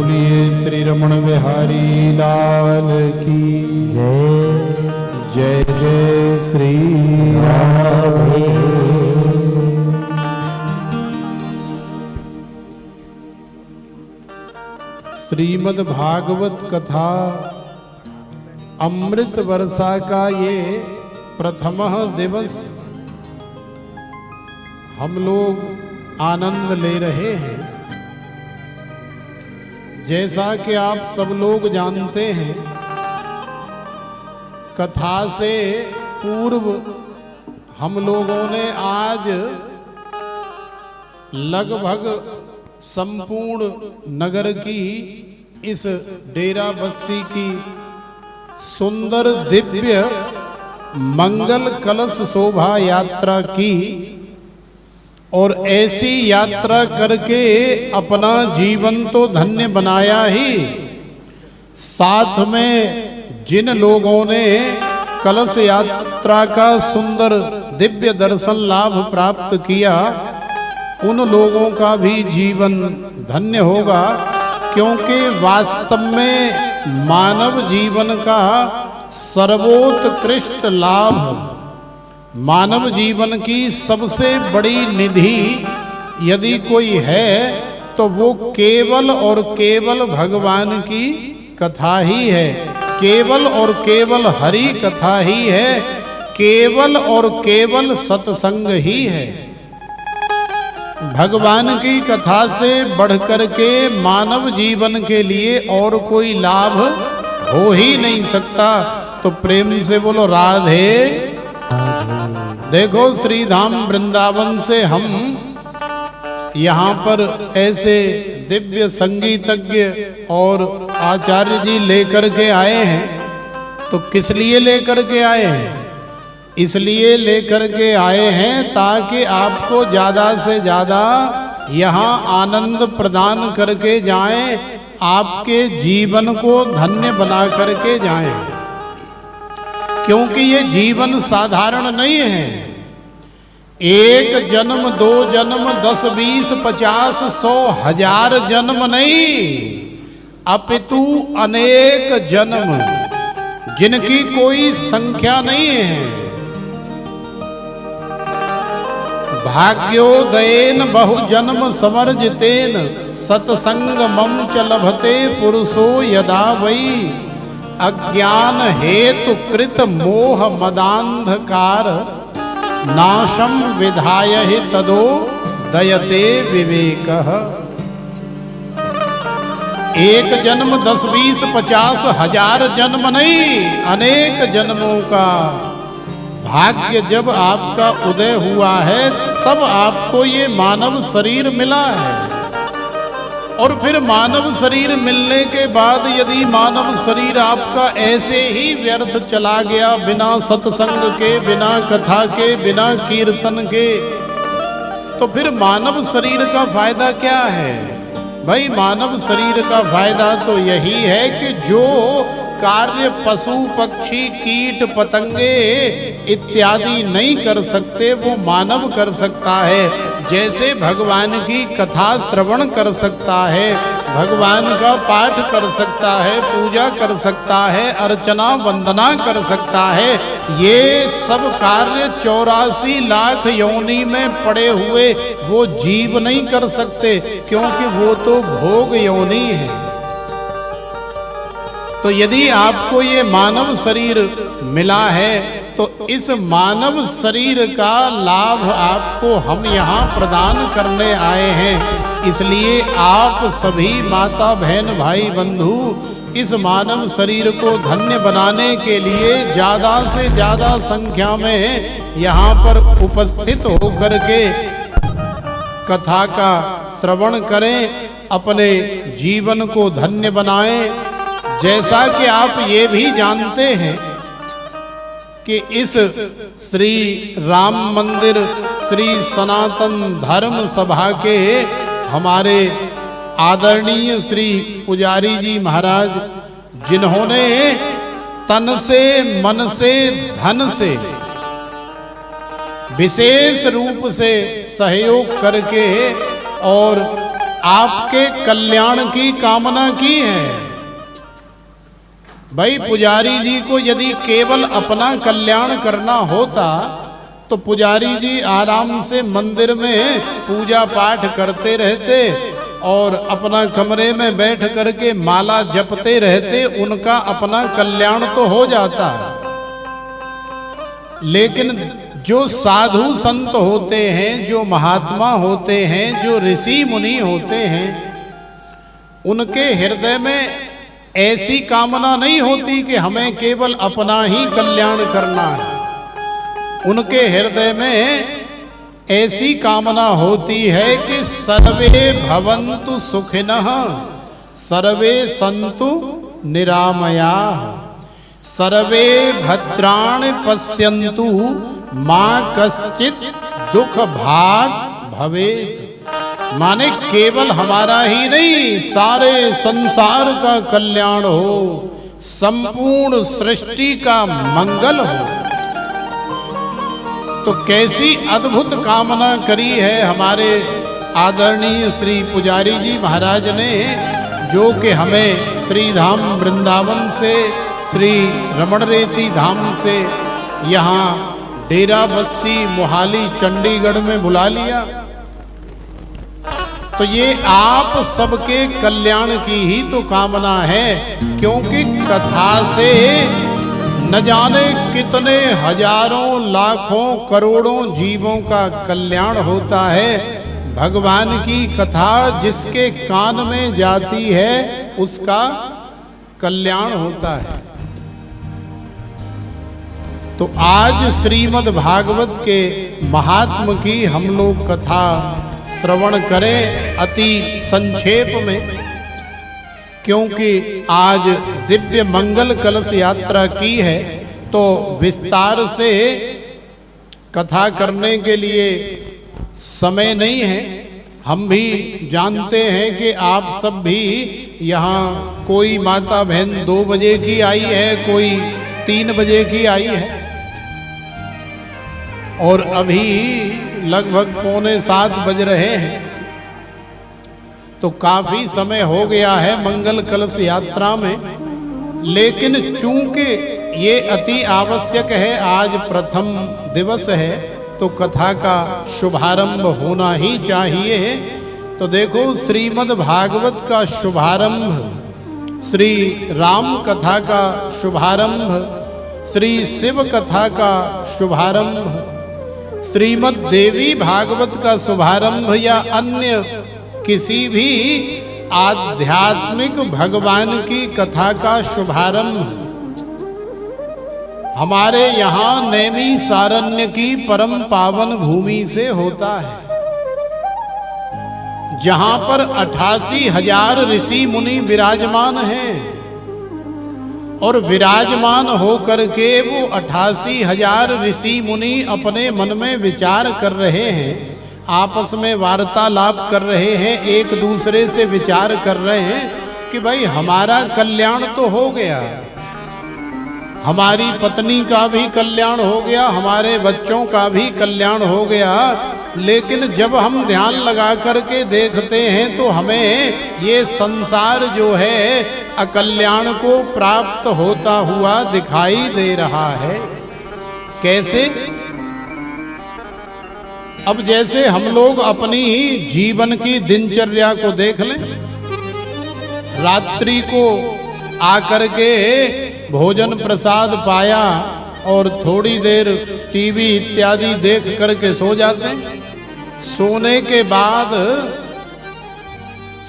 बोलिए श्री रमण बिहारी लाल की जय। जय जय श्री राधे। श्रीमद् भागवत कथा अमृत वर्षा का ये प्रथम दिवस हम लोग आनंद ले रहे हैं। जैसा कि आप सब लोग जानते हैं, कथा से पूर्व हम लोगों ने आज लगभग संपूर्ण नगर की इस डेरा बस्सी की सुंदर दिव्य मंगल कलश शोभा यात्रा की और ऐसी यात्रा करके अपना जीवन तो धन्य बनाया ही, साथ में जिन लोगों ने कलश यात्रा का सुंदर दिव्य दर्शन लाभ प्राप्त किया, उन लोगों का भी जीवन धन्य होगा। क्योंकि वास्तव में मानव जीवन का सर्वोत्कृष्ट लाभ, मानव जीवन की सबसे बड़ी निधि यदि कोई है तो वो केवल और केवल भगवान की कथा ही है, केवल और केवल हरि कथा ही है, केवल और केवल सत्संग ही है। भगवान की कथा से बढ़कर के मानव जीवन के लिए और कोई लाभ हो ही नहीं सकता। तो प्रेम से बोलो राधे। देखो, श्री धाम वृंदावन से हम यहाँ पर ऐसे दिव्य संगीतज्ञ और आचार्य जी लेकर के आए हैं। तो किस लिए लेकर के आए हैं? इसलिए लेकर के आए हैं ताकि आपको ज़्यादा से ज़्यादा यहाँ आनंद प्रदान करके जाएं, आपके जीवन को धन्य बना करके जाएं। क्योंकि ये जीवन साधारण नहीं है। एक जन्म, दो जन्म, 10, 20, 50, 100, 1000 जन्म नहीं, अपितु अनेक जन्म, जिनकी कोई संख्या नहीं है। भाग्योदयेन बहुजन्म समर्जितेन सत्संगमं च लभते पुरुषो यदा वै अज्ञान हेतु कृत मोह मदांधकार नाशम विधाय हि तदो दयते विवेकः। एक जन्म, 10, 20, 50, 1000 जन्म नहीं, अनेक जन्मों का भाग्य जब आपका उदय हुआ है तब आपको ये मानव शरीर मिला है। और फिर मानव शरीर मिलने के बाद यदि मानव शरीर आपका ऐसे ही व्यर्थ चला गया, बिना सत्संग के, बिना कथा के, बिना कीर्तन के, तो फिर मानव शरीर का फायदा क्या है? भाई, मानव शरीर का फायदा तो यही है कि जो कार्य पशु पक्षी कीट पतंगे इत्यादि नहीं कर सकते वो मानव कर सकता है। जैसे भगवान की कथा श्रवण कर सकता है, भगवान का पाठ कर सकता है, पूजा कर सकता है, अर्चना वंदना कर सकता है, ये सब कार्य 84 लाख योनि में पड़े हुए वो जीव नहीं कर सकते, क्योंकि वो तो भोग योनि है। तो यदि आपको ये मानव शरीर मिला है तो इस मानव शरीर का लाभ आपको हम यहाँ प्रदान करने आए हैं। इसलिए आप सभी माता बहन भाई बंधु इस मानव शरीर को धन्य बनाने के लिए ज़्यादा से ज़्यादा संख्या में यहाँ पर उपस्थित होकर के कथा का श्रवण करें, अपने जीवन को धन्य बनाएं। जैसा कि आप ये भी जानते हैं कि इस श्री राम मंदिर, श्री सनातन धर्म सभा के हमारे आदरणीय श्री पुजारी जी महाराज, जिन्होंने तन से, मन से, धन से विशेष रूप से सहयोग करके और आपके कल्याण की कामना की है। भाई पुजारी जी को यदि केवल अपना कल्याण करना होता तो पुजारी जी आराम से मंदिर में पूजा पाठ करते रहते और अपना कमरे में बैठ करके माला जपते रहते, उनका अपना कल्याण तो हो जाता। लेकिन जो साधु संत होते हैं, जो महात्मा होते हैं, जो ऋषि मुनि होते हैं, उनके हृदय में ऐसी कामना नहीं होती कि हमें केवल अपना ही कल्याण करना है। उनके हृदय में ऐसी कामना होती है कि सर्वे भवन्तु सुखिनः, सर्वे सन्तु निरामयाः, सर्वे भद्राणि पश्यन्तु मां कश्चित् दुख भाग भवेत्। माने केवल हमारा ही नहीं, सारे संसार का कल्याण हो, संपूर्ण सृष्टि का मंगल हो। तो कैसी अद्भुत कामना करी है हमारे आदरणीय श्री पुजारी जी महाराज ने, जो कि हमें श्री धाम वृंदावन से, श्री रमण रेती धाम से यहाँ डेरा बस्सी मोहाली चंडीगढ़ में बुला लिया। तो ये आप सबके कल्याण की ही तो कामना है, क्योंकि कथा से न जाने कितने हजारों लाखों करोड़ों जीवों का कल्याण होता है। भगवान की कथा जिसके कान में जाती है उसका कल्याण होता है। तो आज श्रीमद् भागवत के महात्म की हम लोग कथा श्रवण करें अति संक्षेप में, क्योंकि आज दिव्य मंगल कलश यात्रा की है तो विस्तार से कथा करने के लिए समय नहीं है। हम भी जानते हैं कि आप सब भी यहाँ कोई माता बहन 2 बजे की आई है, कोई 3 बजे की आई है और अभी लगभग 6:45 बज रहे हैं। तो काफी समय हो गया है मंगल कलश यात्रा में, लेकिन चूंकि ये अति आवश्यक है, आज प्रथम दिवस है तो कथा का शुभारंभ होना ही चाहिए। तो देखो श्रीमद् भागवत का शुभारंभ, श्री राम कथा का शुभारंभ, श्री शिव कथा का शुभारंभ, श्रीमद् देवी भागवत का शुभारंभ या अन्य किसी भी आध्यात्मिक भगवान की कथा का शुभारंभ हमारे यहाँ नैमी सारण्य की परम पावन भूमि से होता है, जहाँ पर 88,000 ऋषि मुनि विराजमान हैं और विराजमान होकर के वो 88,000 ऋषि मुनि अपने मन में विचार कर रहे हैं, आपस में वार्तालाप कर रहे हैं, एक दूसरे से विचार कर रहे हैं कि भाई हमारा कल्याण तो हो गया, हमारी पत्नी का भी कल्याण हो गया, हमारे बच्चों का भी कल्याण हो गया, लेकिन जब हम ध्यान लगा करके देखते हैं तो हमें ये संसार जो है अकल्याण को प्राप्त होता हुआ दिखाई दे रहा है। कैसे? अब जैसे हम लोग अपनी जीवन की दिनचर्या को देख लें, रात्रि को आकर के भोजन प्रसाद पाया और थोड़ी देर टीवी इत्यादि देख करके सो जाते हैं। सोने के बाद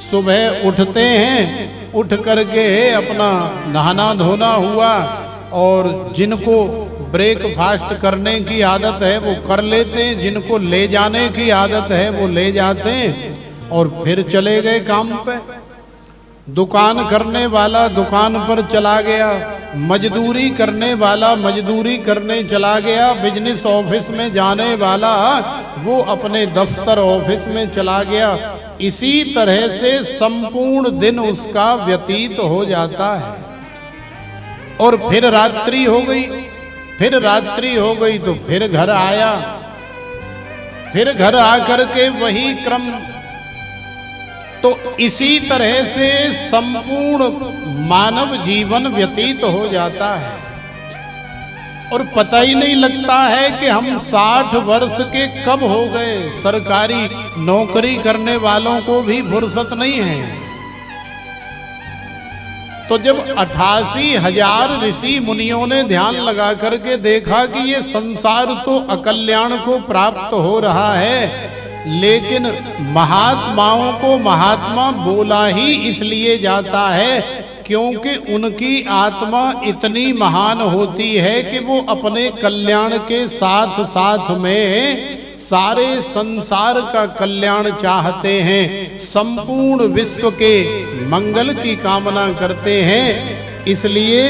सुबह उठते हैं, उठ करके अपना नहाना धोना हुआ और जिनको ब्रेकफास्ट करने की आदत है वो कर लेते हैं, जिनको ले जाने की आदत है वो ले जाते हैं और फिर चले गए काम पे। दुकान करने वाला दुकान पर चला गया, मजदूरी करने वाला मजदूरी करने चला गया, बिजनेस ऑफिस में जाने वाला वो अपने दफ्तर ऑफिस में चला गया। इसी तरह से संपूर्ण दिन उसका व्यतीत हो जाता है और फिर रात्रि हो गई, फिर रात्रि हो गई तो फिर घर आया, फिर घर आकर के वही क्रम तो इसी तरह से संपूर्ण मानव जीवन व्यतीत हो जाता है और पता ही नहीं लगता है कि हम 60 वर्ष के कब हो गए। सरकारी नौकरी करने वालों को भी फुर्सत नहीं है। तो जब 88,000 ऋषि मुनियों ने ध्यान लगा करके देखा कि ये संसार तो अकल्याण को प्राप्त हो रहा है, लेकिन महात्माओं को महात्मा बोला ही इसलिए जाता है क्योंकि उनकी आत्मा इतनी महान होती है कि वो अपने कल्याण के साथ साथ में सारे संसार का कल्याण चाहते हैं, संपूर्ण विश्व के मंगल की कामना करते हैं। इसलिए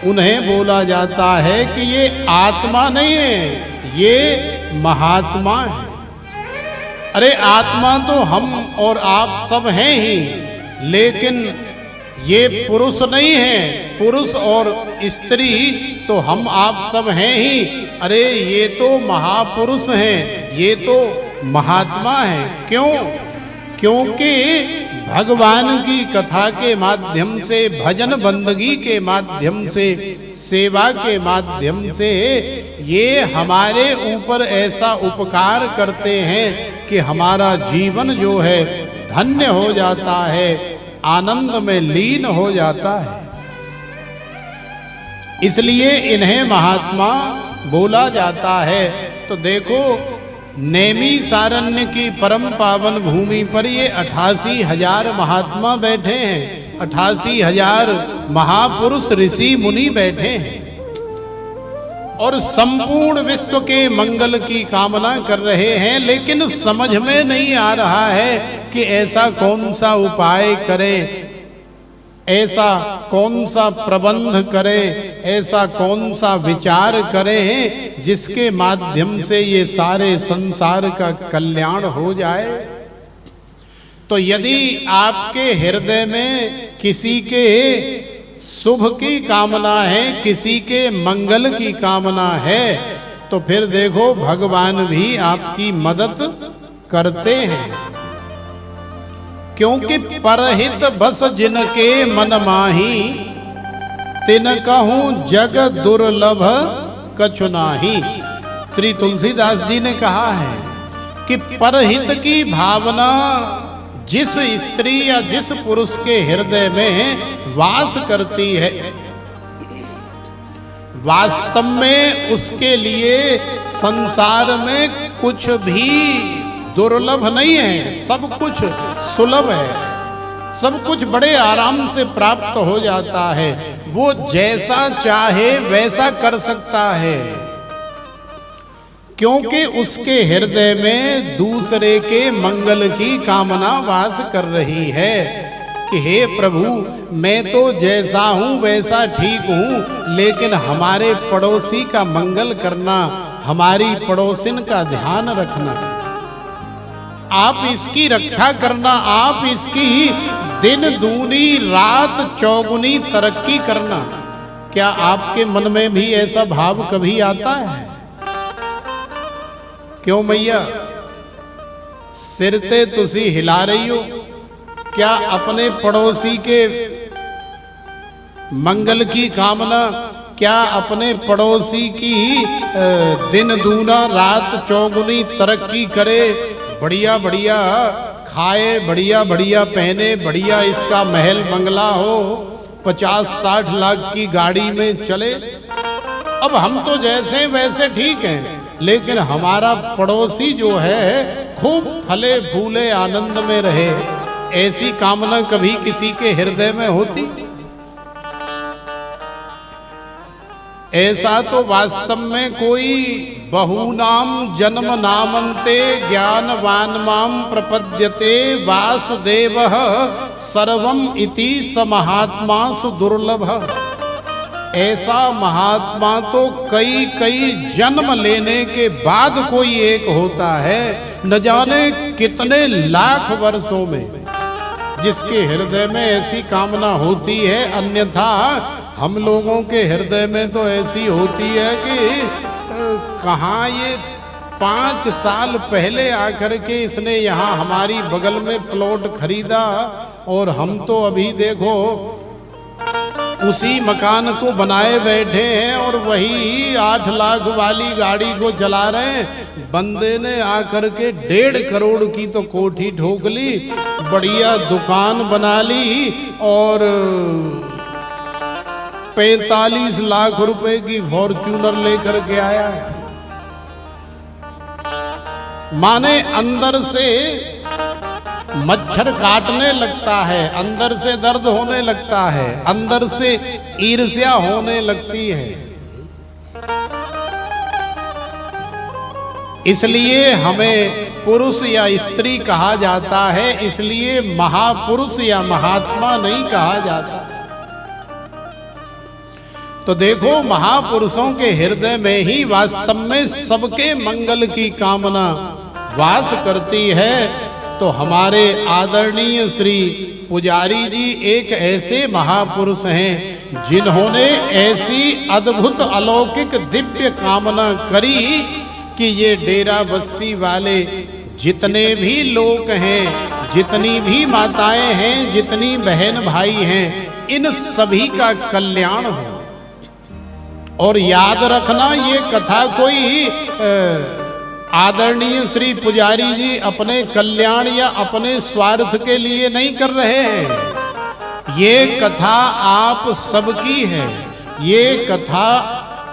उन्हें बोला जाता है कि ये आत्मा नहीं है, ये महात्मा है। अरे आत्मा तो हम और आप सब हैं ही, लेकिन ये पुरुष नहीं है। पुरुष और स्त्री तो हम आप सब हैं ही। अरे ये तो महापुरुष हैं, ये तो महात्मा हैं। क्यों? क्योंकि भगवान की कथा के माध्यम से, भजन बंदगी के माध्यम से, सेवा के माध्यम से ये हमारे ऊपर ऐसा उपकार करते हैं कि हमारा जीवन जो है धन्य हो जाता है, आनंद में लीन हो जाता है। इसलिए इन्हें महात्मा बोला जाता है। तो देखो, नैमिषारण्य की परम पावन भूमि पर ये 88,000 महात्मा बैठे हैं, 88,000 महापुरुष ऋषि मुनि बैठे हैं और संपूर्ण विश्व के मंगल की कामना कर रहे हैं। लेकिन समझ में नहीं आ रहा है कि ऐसा कौन सा उपाय करें, ऐसा कौन सा प्रबंध करें, ऐसा कौन सा विचार करें जिसके माध्यम से ये सारे संसार का कल्याण हो जाए। तो यदि आपके हृदय में किसी के शुभ की कामना है, किसी के मंगल की कामना है, तो फिर देखो भगवान भी आपकी मदद करते हैं। क्योंकि परहित बस जिनके मन माही, तिन कहूं जग दुर्लभ कछु नाही। श्री तुलसीदास जी ने कहा है कि परहित की भावना जिस स्त्री या जिस पुरुष के हृदय में वास करती है, वास्तव में उसके लिए संसार में कुछ भी दुर्लभ नहीं है, सब कुछ सुलभ है, सब कुछ बड़े आराम से प्राप्त हो जाता है। वो जैसा चाहे वैसा कर सकता है, क्योंकि उसके हृदय में दूसरे के मंगल की कामना वास कर रही है कि हे प्रभु, मैं तो जैसा हूं वैसा ठीक हूं, लेकिन हमारे पड़ोसी का मंगल करना, हमारी पड़ोसिन का ध्यान रखना, आप इसकी रक्षा करना, आप इसकी दिन दूनी रात चौगुनी तरक्की करना। क्या आपके मन में भी ऐसा भाव कभी आता है? क्यों मैया, सिर ते तुसी हिला रही हो? क्या अपने पड़ोसी के मंगल की कामना, क्या अपने पड़ोसी की दिन दूना रात चौगुनी तरक्की करे, बढ़िया बढ़िया खाए, बढ़िया बढ़िया पहने, बढ़िया इसका महल बंगला हो, 50-60 लाख की गाड़ी में चले? अब हम तो जैसे वैसे ठीक हैं, लेकिन हमारा पड़ोसी जो है खूब फले फूले आनंद में रहे, ऐसी कामना कभी किसी के हृदय में होती? ऐसा तो वास्तव में कोई बहुनाम जन्म नामन्ते ज्ञानवान माम प्रपद्यते वासुदेवः सर्वम इति स महात्मा सुदुर्लभ। ऐसा महात्मा तो कई कई जन्म लेने के बाद कोई एक होता है, न जाने कितने लाख वर्षों में, जिसके हृदय में ऐसी कामना होती है। अन्यथा हम लोगों के हृदय में तो ऐसी होती है कि कहाँ ये 5 साल पहले आकर के इसने यहाँ हमारी बगल में प्लॉट खरीदा और हम तो अभी देखो उसी मकान को बनाए बैठे हैं और वही 8 लाख वाली गाड़ी को चला रहे हैं। बंदे ने आकर के 1.5 करोड़ की तो कोठी ठोक ली, बढ़िया दुकान बना ली और 45 लाख रुपए की फॉर्च्यूनर लेकर के आया है। माने अंदर से मच्छर काटने लगता है, अंदर से दर्द होने लगता है, अंदर से ईर्ष्या होने लगती है। इसलिए हमें पुरुष या स्त्री कहा जाता है, इसलिए महापुरुष या महात्मा नहीं कहा जाता। तो देखो महापुरुषों के हृदय में ही वास्तव में सबके मंगल की कामना वास करती है। तो हमारे आदरणीय श्री पुजारी जी एक ऐसे महापुरुष हैं जिन्होंने ऐसी अद्भुत अलौकिक दिव्य कामना करी कि ये डेरा बस्सी वाले जितने भी लोग हैं, जितनी भी माताएं हैं, जितनी बहन भाई हैं, इन सभी का कल्याण हो। और याद रखना ये कथा कोई आदरणीय श्री पुजारी जी अपने कल्याण या अपने स्वार्थ के लिए नहीं कर रहे हैं। ये कथा आप सबकी है, ये कथा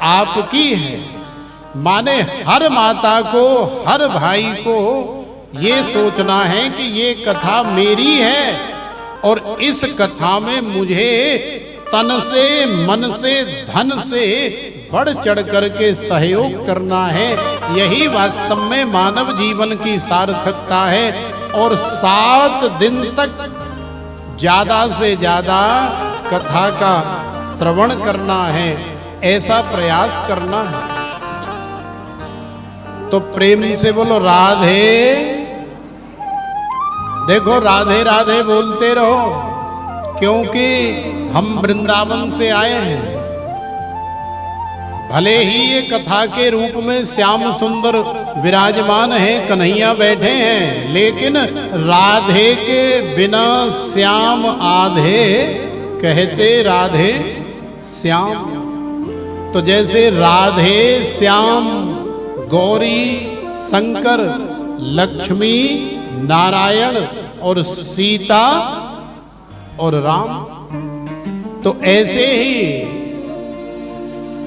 आपकी है। माने हर माता को, हर भाई को ये सोचना है कि ये कथा मेरी है और इस कथा में मुझे तन से, मन से, धन से बढ़ चढ़ करके सहयोग करना है। यही वास्तव में मानव जीवन की सार्थकता है। और 7 दिन तक ज्यादा से ज्यादा कथा का श्रवण करना है, ऐसा प्रयास करना है। तो प्रेम से बोलो राधे। देखो राधे राधे बोलते रहो, क्योंकि हम वृंदावन से आए हैं। भले ही ये कथा के रूप में श्याम सुंदर विराजमान हैं, कन्हैया बैठे हैं, लेकिन राधे के बिना श्याम आधे, कहते राधे श्याम। तो जैसे राधे श्याम, गौरी शंकर, लक्ष्मी नारायण और सीता और राम, तो ऐसे ही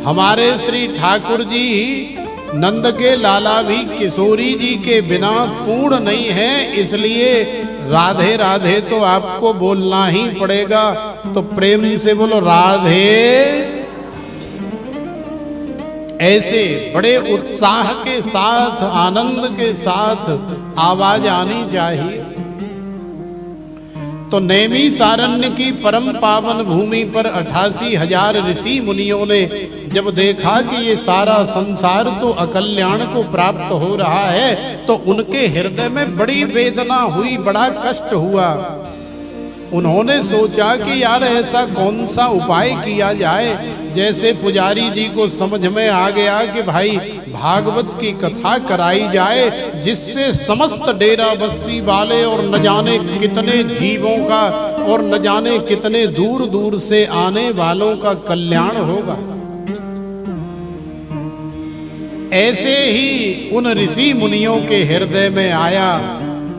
हमारे श्री ठाकुर जी नंद के लाला भी किशोरी जी के बिना पूर्ण नहीं है। इसलिए राधे राधे तो आपको बोलना ही पड़ेगा। तो प्रेम से बोलो राधे। ऐसे बड़े उत्साह के साथ, आनंद के साथ आवाज आनी चाहिए। तो नैमिषारण्य की परम पावन भूमि पर 88,000 ऋषि मुनियों ने जब देखा कि ये सारा संसार तो अकल्याण को प्राप्त हो रहा है, तो उनके हृदय में बड़ी वेदना हुई, बड़ा कष्ट हुआ। उन्होंने सोचा कि यार ऐसा कौन सा उपाय किया जाए। जैसे पुजारी जी को समझ में आ गया कि भाई भागवत की कथा कराई जाए, जिससे समस्त डेरा बस्सी वाले और न जाने कितने जीवों का और न जाने कितने दूर दूर से आने वालों का कल्याण होगा। ऐसे ही उन ऋषि मुनियों के हृदय में आया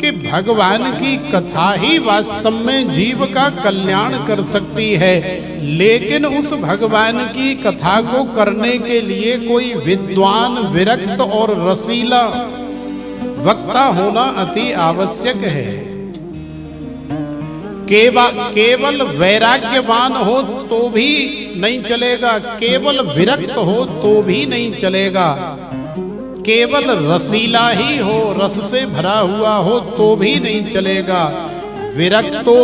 कि भगवान की कथा ही वास्तव में जीव का कल्याण कर सकती है, लेकिन उस भगवान की कथा को करने के लिए कोई विद्वान, विरक्त और रसीला वक्ता होना अति आवश्यक है। केवल वैराग्यवान हो तो भी नहीं चलेगा, केवल विरक्त हो तो भी नहीं चलेगा, केवल रसीला ही हो, रस से भरा हुआ हो तो भी नहीं चलेगा। विरक्तो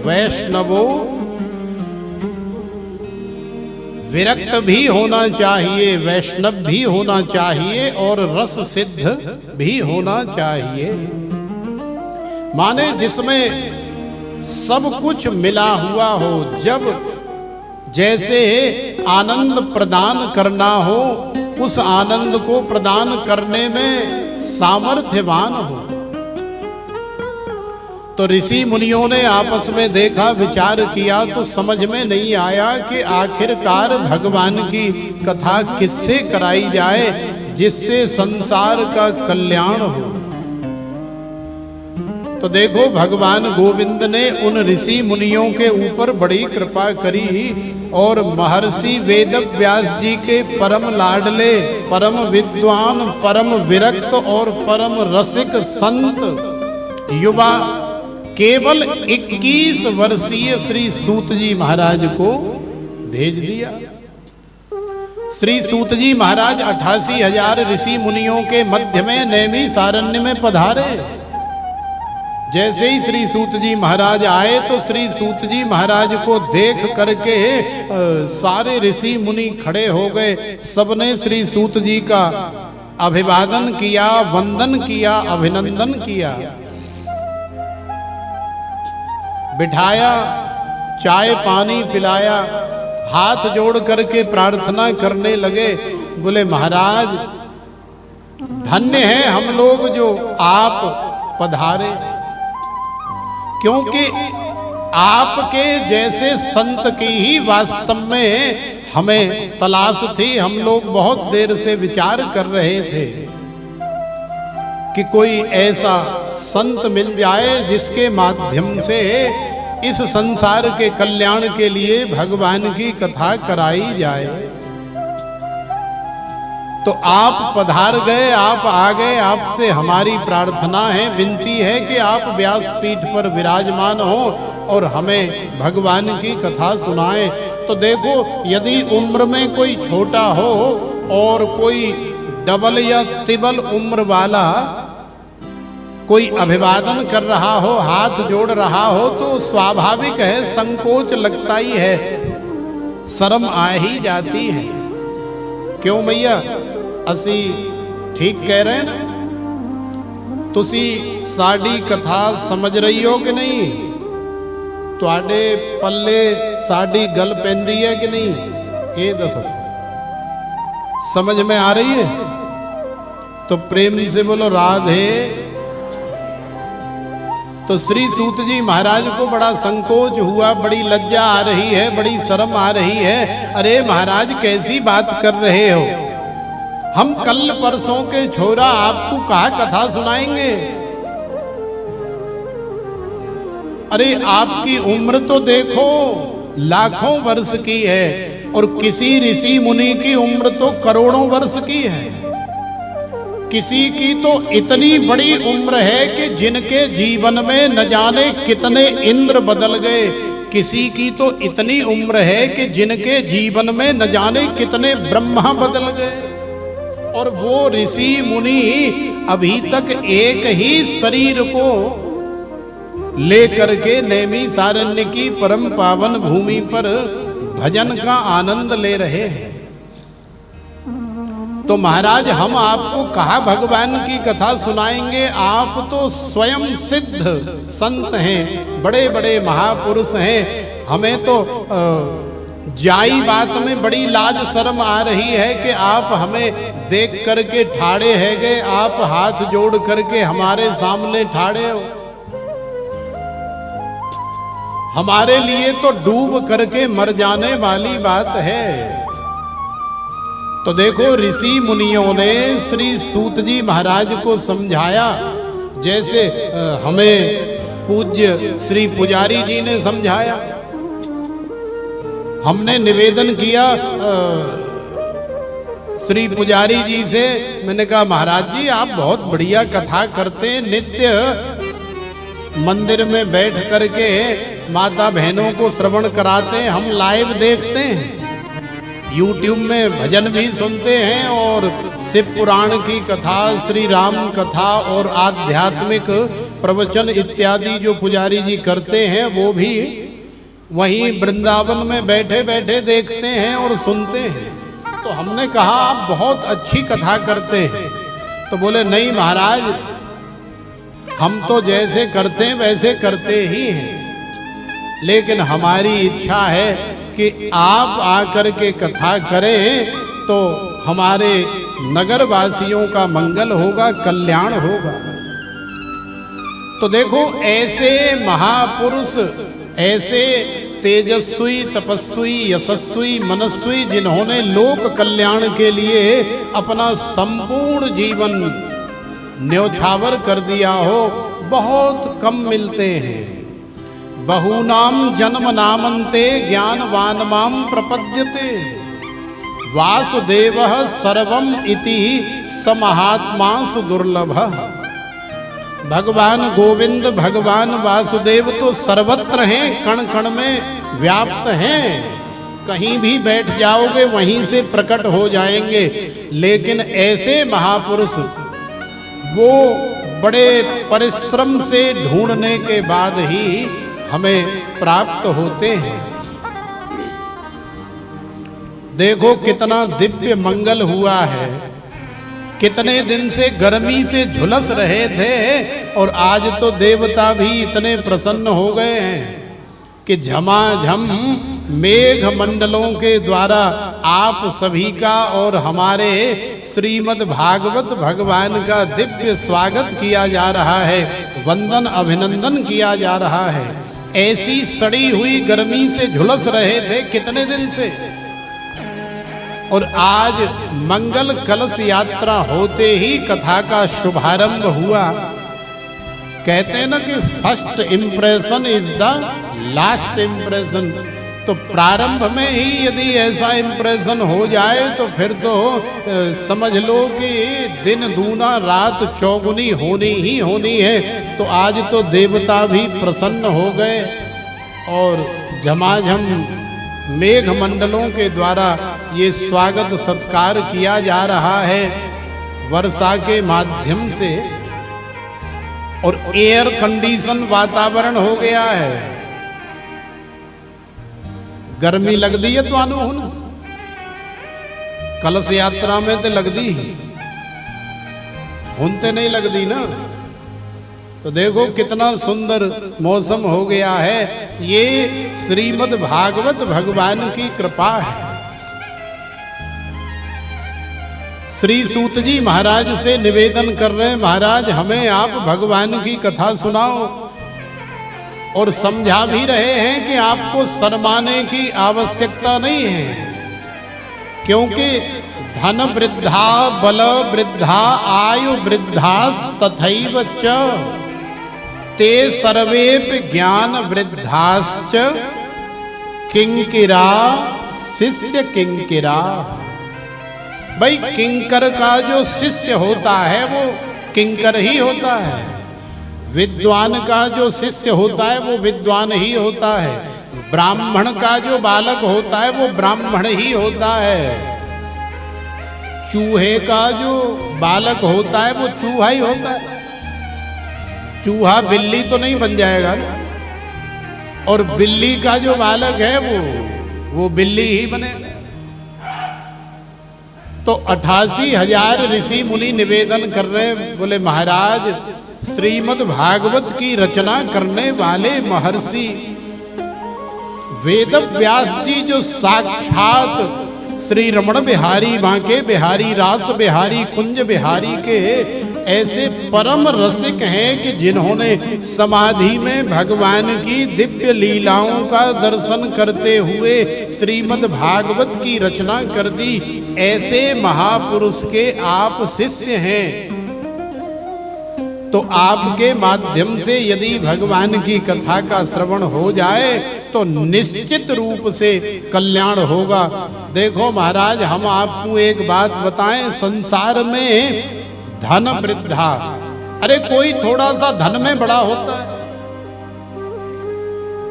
वैष्णवो, विरक्त भी होना चाहिए, वैष्णव भी होना चाहिए और रस सिद्ध भी होना चाहिए। माने जिसमें सब कुछ मिला हुआ हो। जब जैसे आनंद प्रदान करना हो उस आनंद को प्रदान करने में सामर्थ्यवान हो। तो ऋषि मुनियों ने आपस में देखा, विचार किया, तो समझ में नहीं आया कि आखिरकार भगवान की कथा किससे कराई जाए जिससे संसार का कल्याण हो। तो देखो भगवान गोविंद ने उन ऋषि मुनियों के ऊपर बड़ी कृपा करी और महर्षि वेदव्यास जी के परम लाडले, परम विद्वान, परम विरक्त और परम रसिक संत युवा केवल 21 वर्षीय श्री सूत जी महाराज को भेज दिया। श्री सूत जी महाराज 88,000 ऋषि मुनियों के मध्य में नैमिषारण्य में पधारे। जैसे ही श्री सूत जी महाराज आए तो श्री सूत जी महाराज को देख करके सारे ऋषि मुनि खड़े हो गए। सबने श्री सूत जी का अभिवादन किया, वंदन किया, अभिनंदन किया, बिठाया, चाय पानी पिलाया, हाथ जोड़ करके प्रार्थना करने लगे। बोले महाराज धन्य है हम लोग जो आप पधारे, क्योंकि आपके जैसे संत की ही वास्तव में हमें तलाश थी। हम लोग बहुत देर से विचार कर रहे थे कि कोई ऐसा संत मिल जाए जिसके माध्यम से इस संसार के कल्याण के लिए भगवान की कथा कराई जाए। तो आप पधार गए, आप आ गए। आपसे हमारी प्रार्थना है, विनती है कि आप व्यासपीठ पर विराजमान हो और हमें भगवान की कथा सुनाएं। तो देखो यदि उम्र में कोई छोटा हो और कोई डबल या तिबल उम्र वाला कोई अभिवादन कर रहा हो, हाथ जोड़ रहा हो, तो स्वाभाविक है संकोच लगता ही है, शर्म आ ही जाती है। क्यों मैया असी ठीक कह रहे हैं ना? तुसी साड़ी कथा समझ रही हो कि नहीं? तुहाडे पल्ले साड़ी गल पैंदी है कि नहीं? ये दसो, समझ में आ रही है? तो प्रेम से बोलो राधे। तो श्री सूत जी महाराज को बड़ा संकोच हुआ, बड़ी लज्जा आ रही है, बड़ी शर्म आ रही है। अरे महाराज कैसी बात कर रहे हो? हम कल परसों के छोरा आपको कहा कथा सुनाएंगे? अरे आपकी उम्र तो देखो लाखों वर्ष की है और किसी ऋषि मुनि की उम्र तो करोड़ों वर्ष की है। किसी की तो इतनी बड़ी उम्र है कि जिनके जीवन में न जाने कितने इंद्र बदल गए। किसी की तो इतनी उम्र है कि जिनके जीवन में न जाने कितने ब्रह्मा बदल गए। और वो ऋषि मुनि अभी तक एक ही शरीर को लेकर के नैमिषारण्य की परम पावन भूमि पर भजन का आनंद ले रहे हैं। तो महाराज हम आपको कहा भगवान की कथा सुनाएंगे? आप तो स्वयं सिद्ध संत हैं, बड़े बड़े महापुरुष हैं। हमें तो जाई बात में बड़ी लाज शर्म आ रही है कि आप हमें देख करके ठाड़े है गए, आप हाथ जोड़ करके हमारे सामने ठाड़े हो। हमारे लिए तो डूब करके मर जाने वाली बात है। तो देखो ऋषि मुनियों ने श्री सूत जी महाराज को समझाया, जैसे हमें पूज्य श्री पुजारी जी ने समझाया। हमने निवेदन किया श्री पुजारी जी से, मैंने कहा महाराज जी आप बहुत बढ़िया कथा करते हैं, नित्य मंदिर में बैठ करके माता बहनों को श्रवण कराते हैं, हम लाइव देखते हैं, यूट्यूब में भजन भी सुनते हैं और शिव पुराण की कथा, श्री राम कथा और आध्यात्मिक प्रवचन इत्यादि जो पुजारी जी करते हैं वो भी वहीं वृंदावन में बैठे बैठे देखते हैं और सुनते हैं। तो हमने कहा आप बहुत अच्छी कथा करते हैं। तो बोले नहीं महाराज हम तो जैसे करते हैं वैसे करते ही हैं, लेकिन हमारी इच्छा है कि आप आकर के कथा करें तो हमारे नगर वासियों का मंगल होगा, कल्याण होगा। तो देखो ऐसे महापुरुष, ऐसे तेजस्वी, तपस्वी, यशस्वी, मनस्वी, जिन्होंने लोक कल्याण के लिए अपना संपूर्ण जीवन न्योछावर कर दिया हो, बहुत कम मिलते हैं। बहूनाम जन्म नामन्ते ज्ञानवान माम प्रपद्यते, वासुदेवः सर्वम इति स महात्मा सुदुर्लभः। भगवान गोविंद, भगवान वासुदेव तो सर्वत्र हैं, कण कण में व्याप्त हैं। कहीं भी बैठ जाओगे वहीं से प्रकट हो जाएंगे। लेकिन ऐसे महापुरुष वो बड़े परिश्रम से ढूंढने के बाद ही हमें प्राप्त होते हैं। देखो कितना दिव्य मंगल हुआ है। कितने दिन से गर्मी से झुलस रहे थे और आज तो देवता भी इतने प्रसन्न हो गए हैं कि झमाझम मेघ मंडलों के द्वारा आप सभी का और हमारे श्रीमद् भागवत भगवान का दिव्य स्वागत किया जा रहा है, वंदन अभिनंदन किया जा रहा है। ऐसी सड़ी हुई गर्मी से झुलस रहे थे कितने दिन से, और आज मंगल कलश यात्रा होते ही कथा का शुभारंभ हुआ। कहते हैं ना कि first impression is the last impression. तो प्रारंभ में ही यदि ऐसा इंप्रेशन हो जाए तो फिर तो समझ लो कि दिन दूना रात चौगुनी होनी ही होनी है। तो आज तो देवता भी प्रसन्न हो गए और झमाझम मेघ मंडलों के द्वारा ये स्वागत सत्कार किया जा रहा है वर्षा के माध्यम से, और एयर कंडीशन वातावरण हो गया है। गर्मी लगती है तो हूं कलश यात्रा में तो लगती ही, हुन ते नहीं लगती ना। तो देखो कितना सुंदर मौसम हो गया है। ये श्रीमद् भागवत भगवान की कृपा है। श्री सूत जी महाराज से निवेदन कर रहे हैं, महाराज हमें आप भगवान की कथा सुनाओ, और समझा भी रहे हैं कि आपको शर्माने की आवश्यकता नहीं है, क्योंकि धन वृद्धा, बल वृद्धा, आयु वृद्धास्तथैव च ते सर्वेपि ज्ञान वृद्धाश्च किंकिरा शिष्य किंकिरा। भाई किंकर का जो शिष्य होता है वो किंकर ही होता है, विद्वान का जो शिष्य होता है वो विद्वान ही होता है, ब्राह्मण का जो बालक होता है वो ब्राह्मण ही होता है, चूहे का जो बालक होता है वो चूहा ही होता है। चूहा बिल्ली तो नहीं बन जाएगा ना, और बिल्ली का जो बालक है वो बिल्ली ही बनेगा। तो 88,000 ऋषि मुनि निवेदन कर रहे, बोले महाराज श्रीमद् भागवत की रचना करने वाले महर्षि वेद व्यास जी जो साक्षात श्री रमण बिहारी, बांके बिहारी, रास बिहारी, कुंज बिहारी के ऐसे परम रसिक हैं कि जिन्होंने समाधि में भगवान की दिव्य लीलाओं का दर्शन करते हुए श्रीमद् भागवत की रचना कर दी, ऐसे महापुरुष के आप शिष्य हैं। तो आपके माध्यम से यदि भगवान की कथा का श्रवण हो जाए तो निश्चित रूप से कल्याण होगा। देखो महाराज हम आपको एक बात बताएं, संसार में धन वृद्धा, अरे कोई थोड़ा सा धन में बड़ा होता है,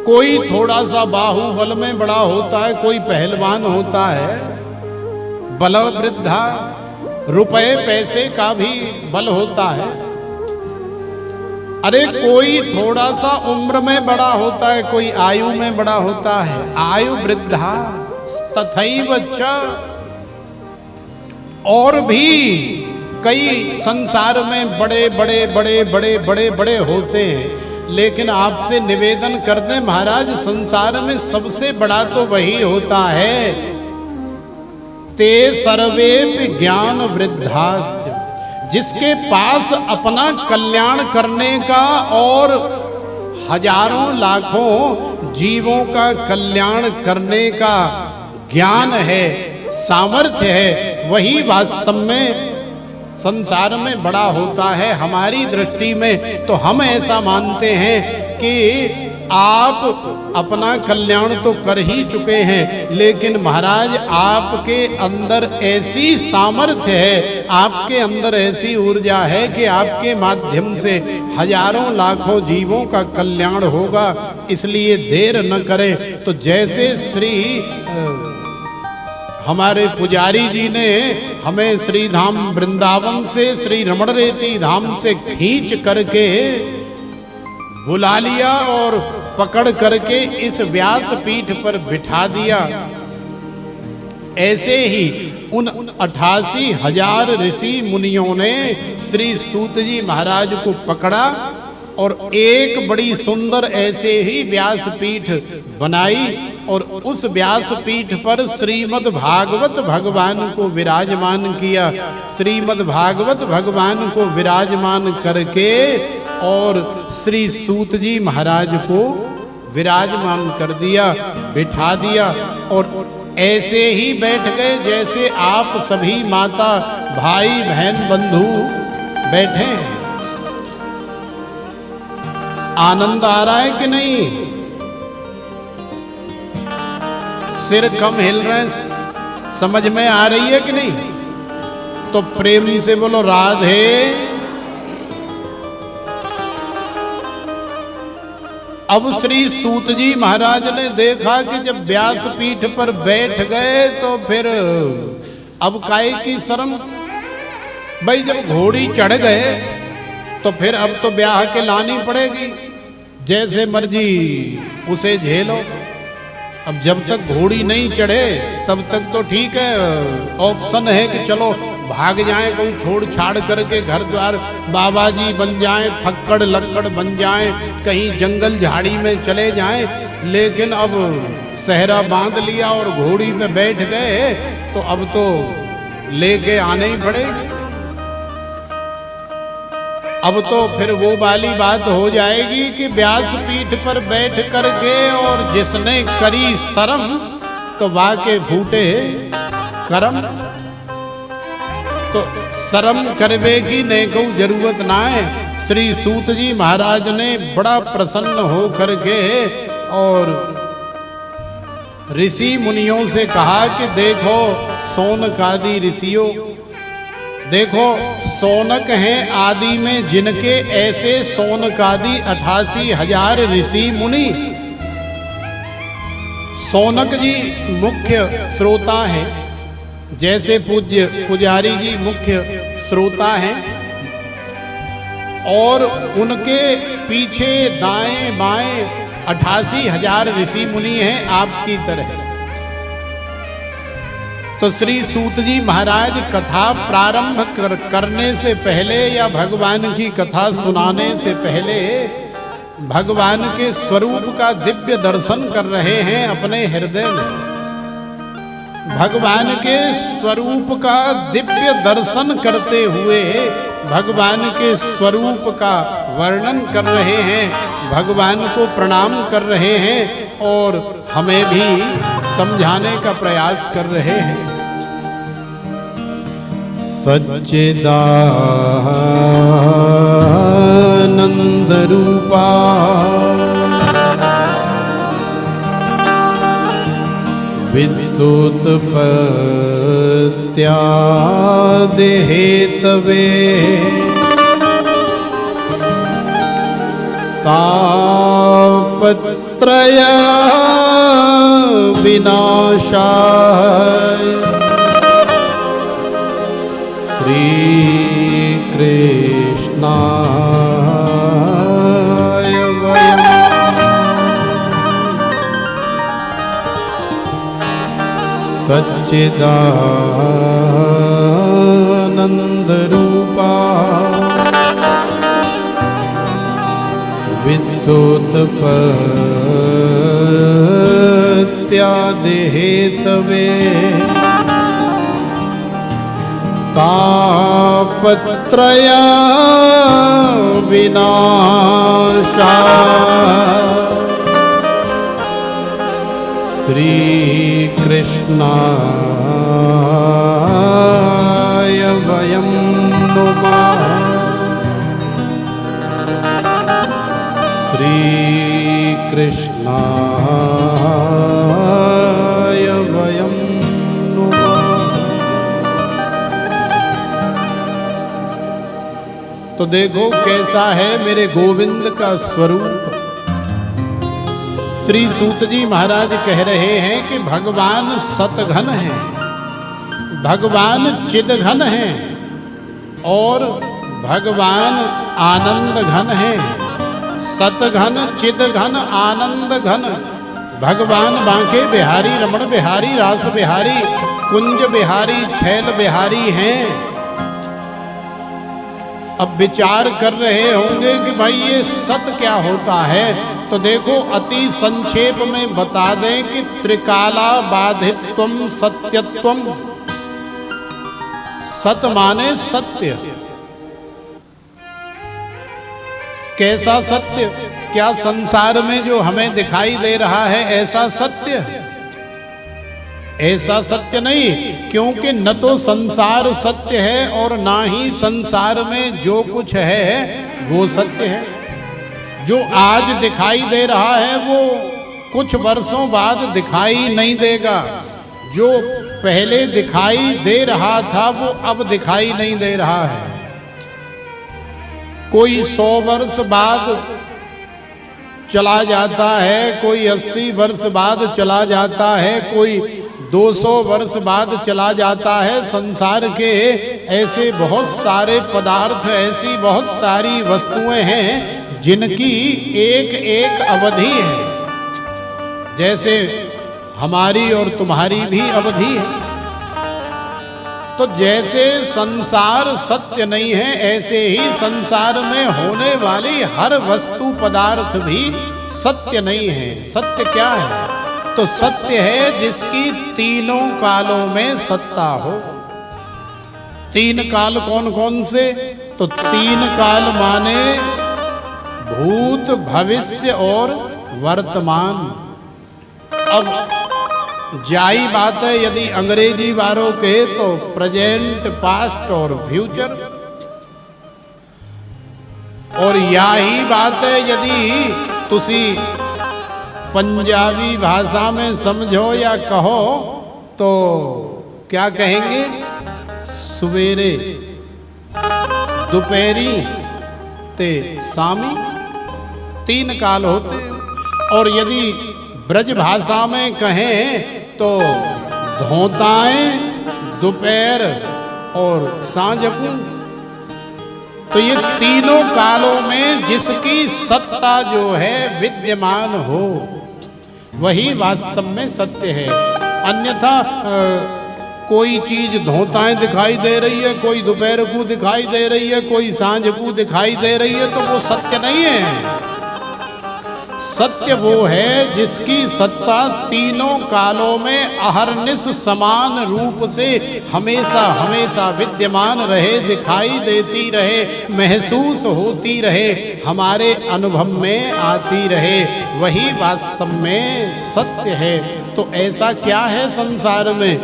कोई थोड़ा सा बाहुबल में बड़ा होता है, कोई पहलवान होता है। बल वृद्धा, रुपए पैसे का भी बल होता है। अरे कोई थोड़ा सा उम्र में बड़ा होता है, कोई आयु में बड़ा होता है। आयु वृद्धा तथैव च, और भी कई संसार में बड़े बड़े बड़े बड़े बड़े बड़े होते हैं, लेकिन आपसे निवेदन कर दें महाराज संसार में सबसे बड़ा तो वही होता है ते सर्वे ज्ञान वृद्धास्त, जिसके पास अपना कल्याण करने का और हजारों लाखों जीवों का कल्याण करने का ज्ञान है, सामर्थ्य है, वही वास्तव में संसार में बड़ा होता है। हमारी दृष्टि में तो हम ऐसा मानते हैं कि आप अपना कल्याण तो कर ही चुके हैं, लेकिन महाराज आपके अंदर ऐसी सामर्थ्य है, आपके अंदर ऐसी ऊर्जा है कि आपके माध्यम से हजारों लाखों जीवों का कल्याण होगा, इसलिए देर न करें। तो जैसे श्री हमारे पुजारी जी ने हमें श्री धाम वृंदावन से श्री रमण रेती धाम से खींच करके बुला लिया और पकड़ करके इस व्यास पीठ पर बिठा दिया, ऐसे ही उन 88,000 ऋषि मुनियों ने श्री सूत जी महाराज को पकड़ा और एक बड़ी सुंदर ऐसे ही व्यास पीठ बनाई और उस व्यास पीठ पर श्रीमद् भागवत भगवान को विराजमान किया। श्रीमद् भागवत भगवान को विराजमान करके और श्री सूत जी महाराज को विराजमान कर दिया, बिठा दिया और ऐसे ही बैठ गए जैसे आप सभी माता भाई बहन बंधु बैठे हैं। आनंद आ रहा है कि नहीं? सिर कम हिल रहे हैं, समझ में आ रही है कि नहीं? तो प्रेम से बोलो राधे। अब श्री सूत जी महाराज ने देखा कि जब व्यास पीठ पर बैठ गए तो फिर अब काहे की शर्म, भाई जब घोड़ी चढ़ गए तो फिर अब तो ब्याह के लानी पड़ेगी, जैसे मर्जी उसे झेलो। अब जब तक घोड़ी नहीं चढ़े तब तक तो ठीक है, ऑप्शन है कि चलो भाग जाएं, कोई छोड़ छाड़ करके घर द्वार बाबा जी बन जाएं, फक्कड़ लक्कड़ बन जाएं, कहीं जंगल झाड़ी में चले जाएं। लेकिन अब सहरा बांध लिया और घोड़ी में बैठ गए तो अब तो लेके आने ही पड़ेगी। अब तो फिर वो वाली बात हो जाएगी कि व्यास पीठ पर बैठ करके और जिसने करी शर्म तो वाके फूटे करम। तो शर्म करवे की नेको जरूरत ना है। श्री सूत जी महाराज ने बड़ा प्रसन्न हो करके और ऋषि मुनियों से कहा कि देखो सोनकादि ऋषियों, देखो सोनक हैं आदि में जिनके ऐसे सोनकादि 88,000 ऋषि मुनि। सोनक जी मुख्य श्रोता हैं, जैसे पूज्य पुजारी जी मुख्य श्रोता हैं और उनके पीछे दाएं बाएं 88,000 ऋषि मुनि हैं आपकी तरह। तो श्री सूत जी महाराज कथा प्रारंभ करने से पहले या भगवान की कथा सुनाने से पहले भगवान के स्वरूप का दिव्य दर्शन कर रहे हैं अपने हृदय में। भगवान के स्वरूप का दिव्य दर्शन करते हुए भगवान के स्वरूप का वर्णन कर रहे हैं, भगवान को प्रणाम कर रहे हैं और हमें भी समझाने का प्रयास कर रहे हैं। सच्चिदानंद रूपा विश्वोत्पत्त्यादि हेतवे तापत्रय विनाशाय श्री कृष्णाय वयम् सच्चिदानंद रूपा विश्वोत्पत्त्यादि हेतवे तापत्रय विनाशा श्री कृष्णाय वयं नुमः। श्री कृष्णाय वयं नुमः। तो देखो कैसा है मेरे गोविंद का स्वरूप। श्री सूत जी महाराज कह रहे हैं कि भगवान सतघन हैं, भगवान चिदघन हैं और भगवान आनंद घन हैं। सतघन चिदघन आनंद घन भगवान बांके बिहारी, रमण बिहारी, रास बिहारी, कुंज बिहारी, छैल बिहारी हैं। अब विचार कर रहे होंगे कि भाई ये सत क्या होता है। तो देखो अति संक्षेप में बता दें कि त्रिकाला बाधित्वम सत्यत्वम। सत माने सत्य। कैसा सत्य? क्या संसार में जो हमें दिखाई दे रहा है ऐसा सत्य? ऐसा सत्य नहीं, क्योंकि न तो संसार सत्य है और ना ही संसार में जो कुछ है वो सत्य है। जो आज दिखाई दे रहा है वो कुछ वर्षों बाद दिखाई नहीं देगा। जो पहले दिखाई दे रहा था वो अब दिखाई नहीं दे रहा है। कोई 100 वर्ष बाद चला जाता है, कोई 80 वर्ष बाद चला जाता है, कोई 200 वर्ष बाद चला जाता है। संसार के ऐसे बहुत सारे पदार्थ, ऐसी बहुत सारी वस्तुएं हैं जिनकी एक एक अवधि है। जैसे हमारी और तुम्हारी भी अवधि है। तो जैसे संसार सत्य नहीं है, ऐसे ही संसार में होने वाली हर वस्तु पदार्थ भी सत्य नहीं है। सत्य क्या है? तो सत्य है जिसकी तीनों कालों में सत्ता हो। 3 काल कौन कौन से? तो 3 काल माने भूत, भविष्य और वर्तमान। अब जाई बात है यदि अंग्रेजी वालों के तो प्रेजेंट, पास्ट और फ्यूचर। और यही बात है यदि तुसी पंजाबी भाषा में समझो या कहो तो क्या कहेंगे? सवेरे, दोपहरी ते शामी 3 काल होते। और यदि ब्रज भाषा में कहें तो धोताएं, दोपहर और सांझ को। तो ये तीनों कालों में जिसकी सत्ता जो है विद्यमान हो वही वास्तव में सत्य है। अन्यथा कोई चीज धोताएं दिखाई दे रही है, कोई दोपहर को दिखाई दे रही है, कोई सांझ को दिखाई दे रही है, तो वो सत्य नहीं है। सत्य वो है जिसकी सत्ता तीनों कालों में अहरनिश समान रूप से हमेशा हमेशा विद्यमान रहे, दिखाई देती रहे, महसूस होती रहे, हमारे अनुभव में आती रहे। वही वास्तव में सत्य है। तो ऐसा क्या है संसार में?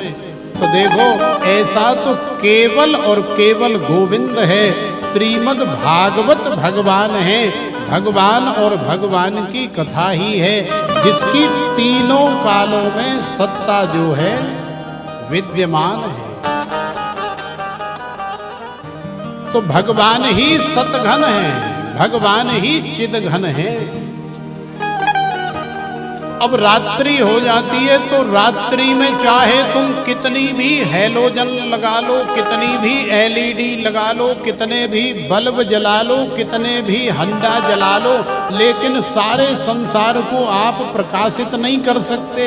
तो देखो ऐसा तो केवल और केवल गोविंद है। श्रीमद् भागवत भगवान है। भगवान और भगवान की कथा ही है जिसकी तीनों कालों में सत्ता जो है विद्यमान है। तो भगवान ही सतघन है, भगवान ही चिदघन है। अब रात्रि हो जाती है तो रात्रि में चाहे तुम कितनी भी हैलोजन लगा लो, कितनी भी एलईडी लगा लो, कितने भी बल्ब जला लो, कितने भी हंडा जला लो, लेकिन सारे संसार को आप प्रकाशित नहीं कर सकते।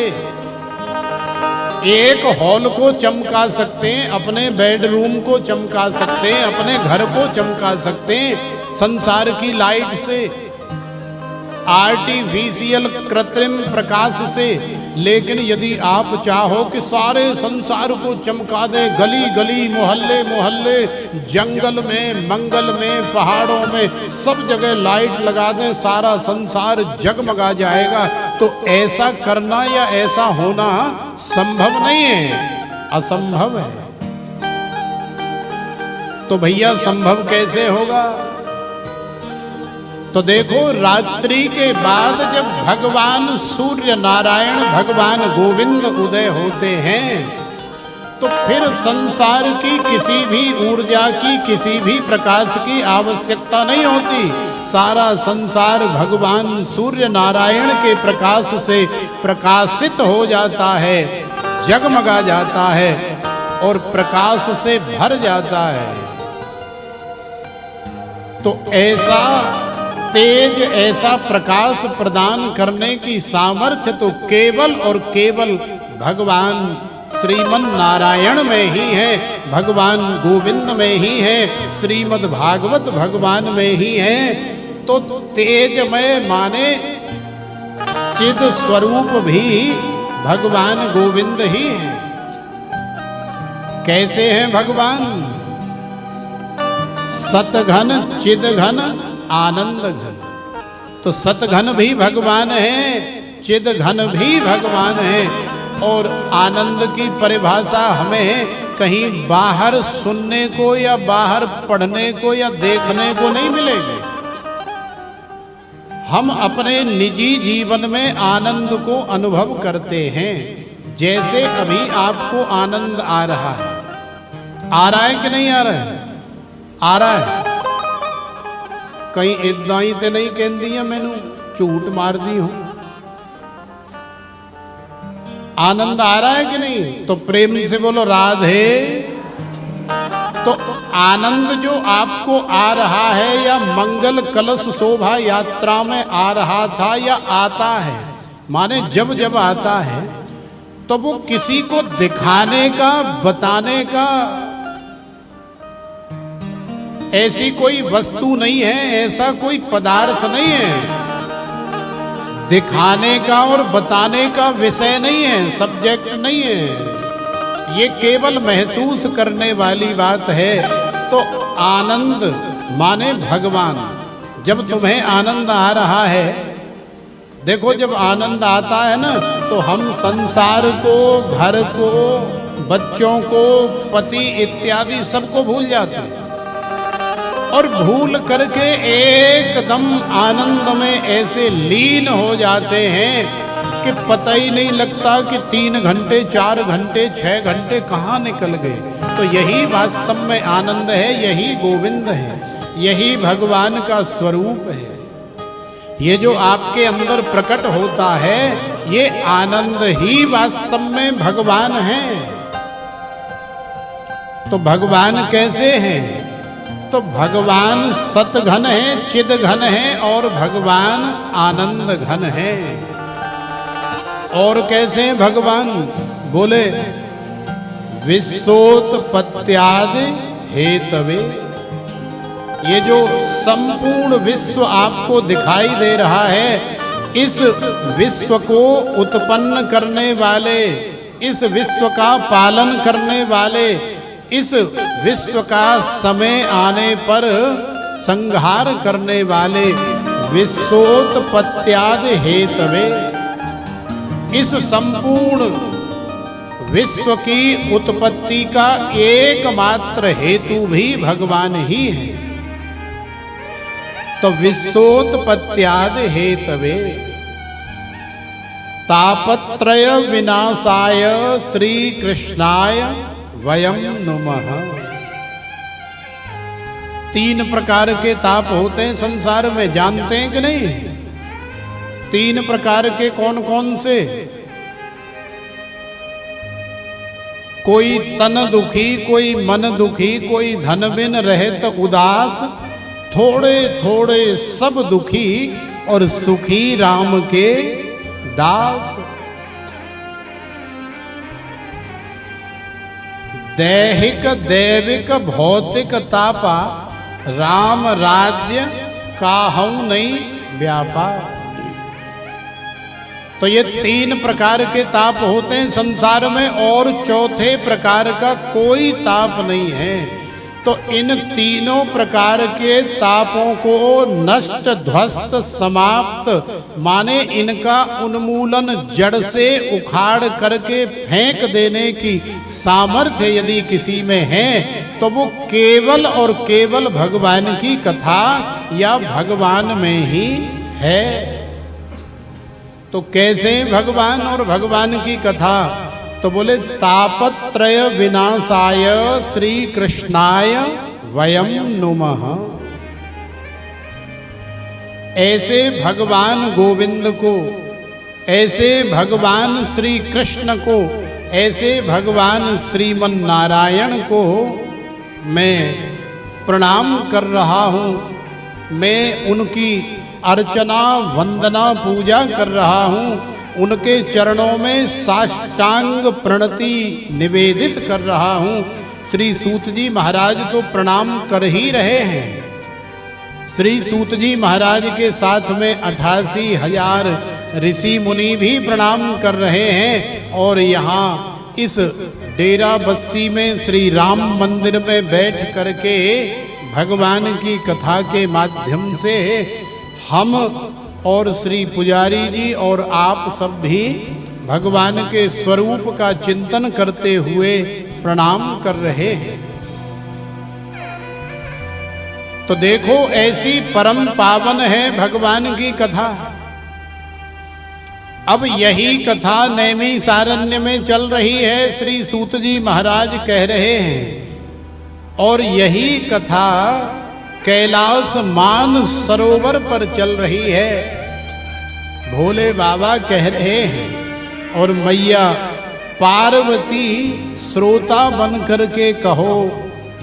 एक हॉल को चमका सकते हैं, अपने बेडरूम को चमका सकते हैं, अपने घर को चमका सकते हैं संसार की लाइट से, आर्टिफिशियल कृत्रिम प्रकाश से। लेकिन यदि आप चाहो कि सारे संसार को चमका दें, गली गली मोहल्ले मोहल्ले, जंगल में, मंगल में, पहाड़ों में, सब जगह लाइट लगा दें, सारा संसार जगमगा जाएगा, तो ऐसा करना या ऐसा होना संभव नहीं है, असंभव है। तो भैया संभव कैसे होगा? तो देखो, रात्रि के बाद जब भगवान सूर्य नारायण, भगवान गोविंद उदय होते हैं, तो फिर संसार की किसी भी ऊर्जा की, किसी भी प्रकाश की आवश्यकता नहीं होती। सारा संसार भगवान सूर्य नारायण के प्रकाश से प्रकाशित हो जाता है, जगमगा जाता है और प्रकाश से भर जाता है। तो ऐसा तेज, ऐसा प्रकाश प्रदान करने की सामर्थ्य तो केवल और केवल भगवान श्रीमन नारायण में ही है, भगवान गोविंद में ही है, श्रीमद् भागवत भगवान में ही है। तो तेजमय माने चिद स्वरूप भी भगवान गोविंद ही है। कैसे हैं भगवान? सतघन, चिदघन, आनंद घन। तो सतघन भी भगवान है, चिदघन भी भगवान है, और आनंद की परिभाषा हमें कहीं बाहर सुनने को या बाहर पढ़ने को या देखने को नहीं मिलेगी। हम अपने निजी जीवन में आनंद को अनुभव करते हैं। जैसे अभी आपको आनंद आ रहा है, आ रहा है कि नहीं आ रहा है? आ रहा है। कहीं इदा ही तो नहीं कहती है मैनू झूठ मार दी हूं। आनंद आ रहा है कि नहीं? तो प्रेम से बोलो राधे। तो आनंद जो आपको आ रहा है, या मंगल कलश शोभा यात्रा में आ रहा था या आता है, माने जब जब आता है, तो वो किसी को दिखाने का, बताने का ऐसी कोई वस्तु नहीं है, ऐसा कोई पदार्थ नहीं है। दिखाने का और बताने का विषय नहीं है, सब्जेक्ट नहीं है। ये केवल महसूस करने वाली बात है। तो आनंद माने भगवान। जब तुम्हें आनंद आ रहा है, देखो जब आनंद आता है ना, तो हम संसार को, घर को, बच्चों को, पति इत्यादि सबको भूल जाते हैं, और भूल करके एकदम आनंद में ऐसे लीन हो जाते हैं कि पता ही नहीं लगता कि 3 घंटे, 4 घंटे, 6 घंटे कहाँ निकल गए। तो यही वास्तव में आनंद है, यही गोविंद है, यही भगवान का स्वरूप है। ये जो आपके अंदर प्रकट होता है, ये आनंद ही वास्तव में भगवान है। तो भगवान कैसे हैं? तो भगवान सतघन है, चिदघन है, और भगवान आनंद घन है। और कैसे हैं भगवान? बोले विश्वोत्पत्त्यादि हेतवे। ये जो संपूर्ण विश्व आपको दिखाई दे रहा है, इस विश्व को उत्पन्न करने वाले, इस विश्व का पालन करने वाले, इस विश्व का समय आने पर संहार करने वाले विश्वोत्पत्त्यादि हेतवे, इस संपूर्ण विश्व की उत्पत्ति का एकमात्र हेतु भी भगवान ही है। तो विश्वोत्पत्त्यादि हेतवे तापत्रय विनाशाय श्री कृष्णाय वयम नुमः। 3 प्रकार के ताप होते हैं संसार में, जानते हैं कि नहीं? 3 प्रकार के कौन कौन से? कोई तन दुखी, कोई मन दुखी, कोई धन बिन रहत उदास, थोड़े थोड़े सब दुखी और सुखी राम के दास। दैहिक दैविक भौतिक तापा, राम राज्य काहू नहीं व्यापार। तो ये 3 प्रकार के ताप होते हैं संसार में, और चौथे प्रकार का कोई ताप नहीं है। तो इन तीनों प्रकार के तापों को नष्ट ध्वस्त समाप्त माने इनका उन्मूलन, जड़ से उखाड़ करके फेंक देने की सामर्थ्य यदि किसी में है तो वो केवल और केवल भगवान की कथा या भगवान में ही है। तो कैसे भगवान और भगवान की कथा? तो बोले तापत्रय विनाशाय श्री कृष्णाय वयम नुमः। ऐसे भगवान गोविंद को, ऐसे भगवान श्री कृष्ण को, ऐसे भगवान श्रीमन नारायण को मैं प्रणाम कर रहा हूँ। मैं उनकी अर्चना वंदना पूजा कर रहा हूँ, उनके चरणों में साष्टांग प्रणति निवेदित कर रहा हूँ। श्री सूत जी महाराज तो प्रणाम कर ही रहे हैं। श्री सूत जी महाराज के साथ में 88,000 ऋषि मुनि भी प्रणाम कर रहे हैं। और यहाँ इस डेरा बस्सी में श्री राम मंदिर में बैठ करके भगवान की कथा के माध्यम से हम और श्री पुजारी जी और आप सब भी भगवान के स्वरूप का चिंतन करते हुए प्रणाम कर रहे हैं। तो देखो ऐसी परम पावन है भगवान की कथा। अब यही कथा नैमिषारण्य में चल रही है, श्री सूत जी महाराज कह रहे हैं। और यही कथा कैलाश मान सरोवर पर चल रही है। भोले बाबा कह रहे हैं और मैया पार्वती श्रोता बन करके कहो,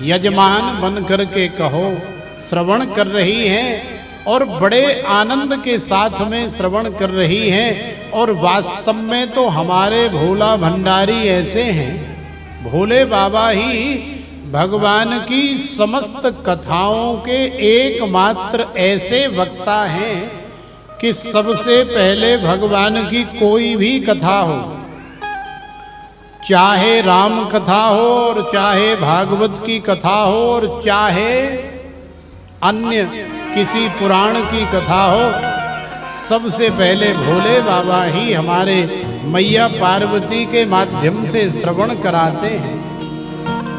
यजमान बन करके कहो, श्रवण कर रही हैं और बड़े आनंद के साथ में श्रवण कर रही हैं। और वास्तव में तो हमारे भोला भंडारी ऐसे हैं, भोले बाबा ही भगवान की समस्त कथाओं के एकमात्र ऐसे वक्ता हैं कि सबसे पहले भगवान की कोई भी कथा हो, चाहे राम कथा हो और चाहे भागवत की कथा हो और चाहे अन्य किसी पुराण की कथा हो, सबसे पहले भोले बाबा ही हमारे मैया पार्वती के माध्यम से श्रवण कराते हैं।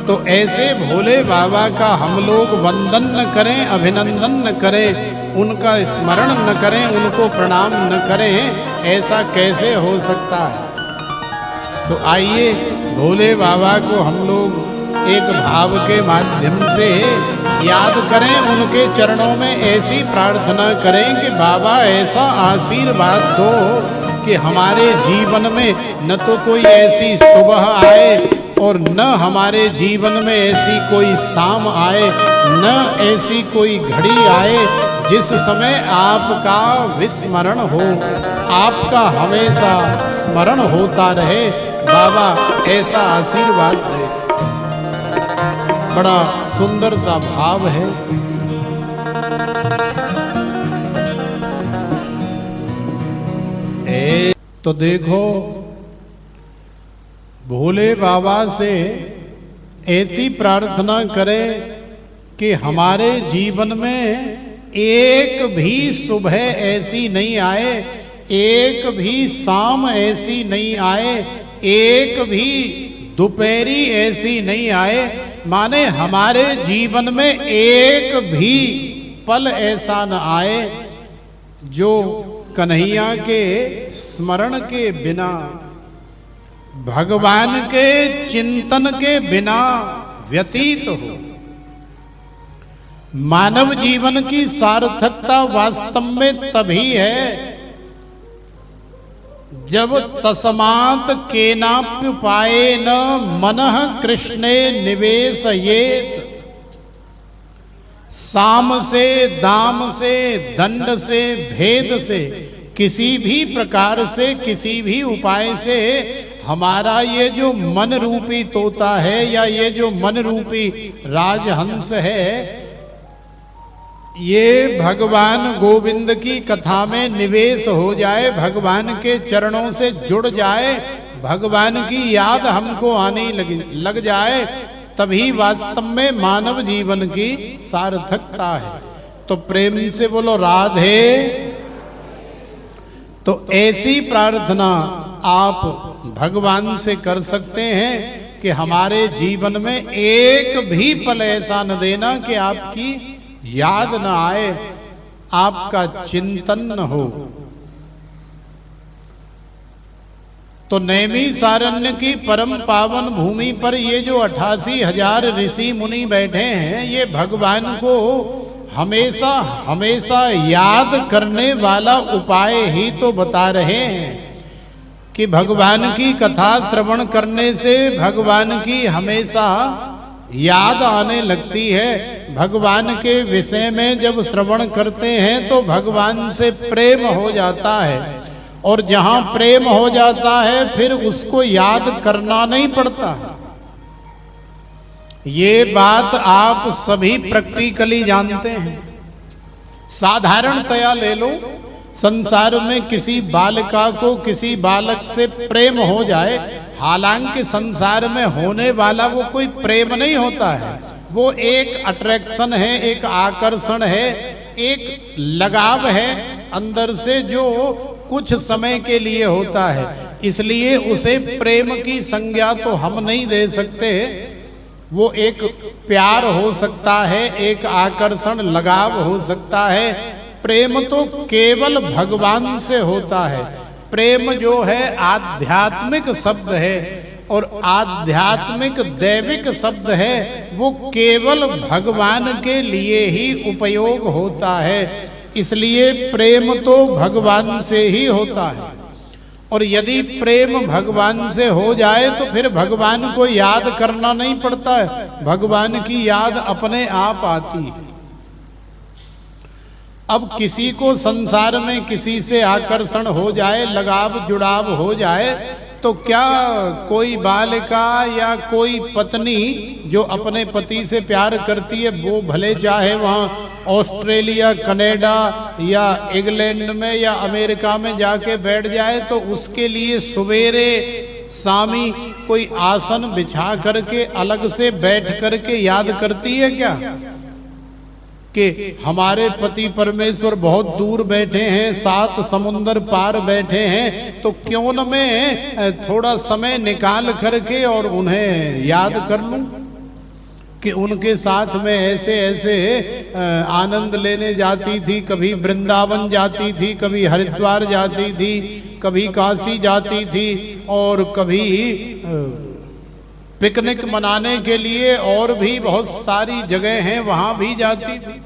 तो ऐसे भोले बाबा का हम लोग वंदन न करें, अभिनंदन न करें, उनका स्मरण न करें, उनको प्रणाम न करें, ऐसा कैसे हो सकता है? तो आइए भोले बाबा को हम लोग एक भाव के माध्यम से याद करें, उनके चरणों में ऐसी प्रार्थना करें कि बाबा ऐसा आशीर्वाद दो कि हमारे जीवन में न तो कोई ऐसी सुबह आए और न हमारे जीवन में ऐसी कोई शाम आए, न ऐसी कोई घड़ी आए जिस समय आपका विस्मरण हो, आपका हमेशा स्मरण होता रहे। बाबा ऐसा आशीर्वाद दे। बड़ा सुंदर सा भाव है। तो देखो भोले बाबा से ऐसी प्रार्थना करें कि हमारे जीवन में एक भी सुबह ऐसी नहीं आए, एक भी शाम ऐसी नहीं आए, एक भी दोपहरी ऐसी नहीं आए, माने हमारे जीवन में एक भी पल ऐसा न आए जो कन्हैया के स्मरण के बिना, भगवान के चिंतन के बिना व्यतीत हो। मानव जीवन की सार्थकता वास्तव में तभी है जब तस्मात् केनाप्युपायेन मनः कृष्णे निवेशयेत्। साम से, दाम से, दंड से, भेद से, किसी भी प्रकार से, किसी भी उपाय से हमारा ये जो मन रूपी तोता है या ये जो मन रूपी राजहंस है, ये भगवान गोविंद की कथा में निवेश हो जाए, भगवान के चरणों से जुड़ जाए, भगवान की याद हमको आने लग जाए, तभी वास्तव में मानव जीवन की सार्थकता है। तो प्रेम से बोलो राधे। तो ऐसी प्रार्थना आप भगवान से कर सकते हैं कि हमारे जीवन में एक भी पल ऐसा न देना कि आपकी याद न आए, आपका चिंतन न हो। तो नैमिषारण्य की परम पावन भूमि पर ये जो 88,000 ऋषि मुनि बैठे हैं, ये भगवान को हमेशा हमेशा याद करने वाला उपाय ही तो बता रहे हैं कि भगवान की कथा श्रवण करने से भगवान की हमेशा याद आने लगती है। भगवान के विषय में जब श्रवण करते हैं तो भगवान से प्रेम हो जाता है, और जहां प्रेम हो जाता है फिर उसको याद करना नहीं पड़ता। ये बात आप सभी प्रैक्टिकली जानते हैं। साधारणतया ले लो, संसार में किसी बालिका को किसी बालक से प्रेम हो जाए, हालांकि संसार में होने वाला वो कोई प्रेम नहीं होता है, वो एक अट्रैक्शन है, एक आकर्षण है, एक लगाव है अंदर से जो कुछ समय के लिए होता है। इसलिए उसे प्रेम की संज्ञा तो हम नहीं दे सकते। वो एक प्यार हो सकता है, एक आकर्षण लगाव हो सकता है। प्रेम तो केवल भगवान से होता है। प्रेम जो है आध्यात्मिक शब्द है, और आध्यात्मिक दैविक शब्द है, वो केवल भगवान के लिए ही उपयोग होता है। इसलिए प्रेम तो भगवान से ही होता है, और यदि प्रेम भगवान से हो जाए तो फिर भगवान को याद करना नहीं पड़ता है, भगवान की याद अपने आप आती है। अब किसी को संसार में किसी से आकर्षण हो जाए, लगाव जुड़ाव हो जाए, तो क्या कोई बालिका या कोई पत्नी जो अपने पति से प्यार करती है, वो भले चाहे वहाँ ऑस्ट्रेलिया, कनाडा या इंग्लैंड में या अमेरिका में जाके बैठ जाए, तो उसके लिए सवेरे शामी कोई आसन बिछा करके अलग से बैठ करके याद करती है क्या कि हमारे पति परमेश्वर बहुत दूर बैठे हैं, 7 समुंदर पार बैठे हैं, तो क्यों न मैं थोड़ा समय निकाल करके और उन्हें याद कर लूं कि उनके साथ में ऐसे ऐसे आनंद लेने जाती थी, कभी वृंदावन जाती थी, कभी हरिद्वार जाती थी, कभी काशी जाती थी, और कभी पिकनिक मनाने के लिए और भी बहुत सारी जगह हैं वहां भी जाती थी।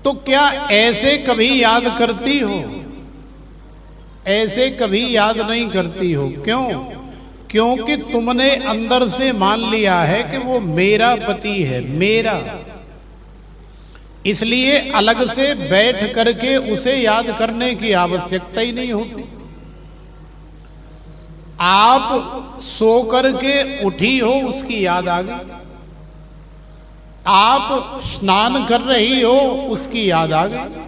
तो क्या ऐसे कभी याद करती हो? ऐसे कभी याद नहीं करती हो। क्यों? क्योंकि तुमने अंदर से मान लिया है कि वो मेरा पति है, मेरा। इसलिए अलग से बैठ करके उसे याद करने की आवश्यकता ही नहीं होती। आप सो करके उठी हो, उसकी याद आ गई। आप स्नान कर रही हो, उसकी याद आ गई।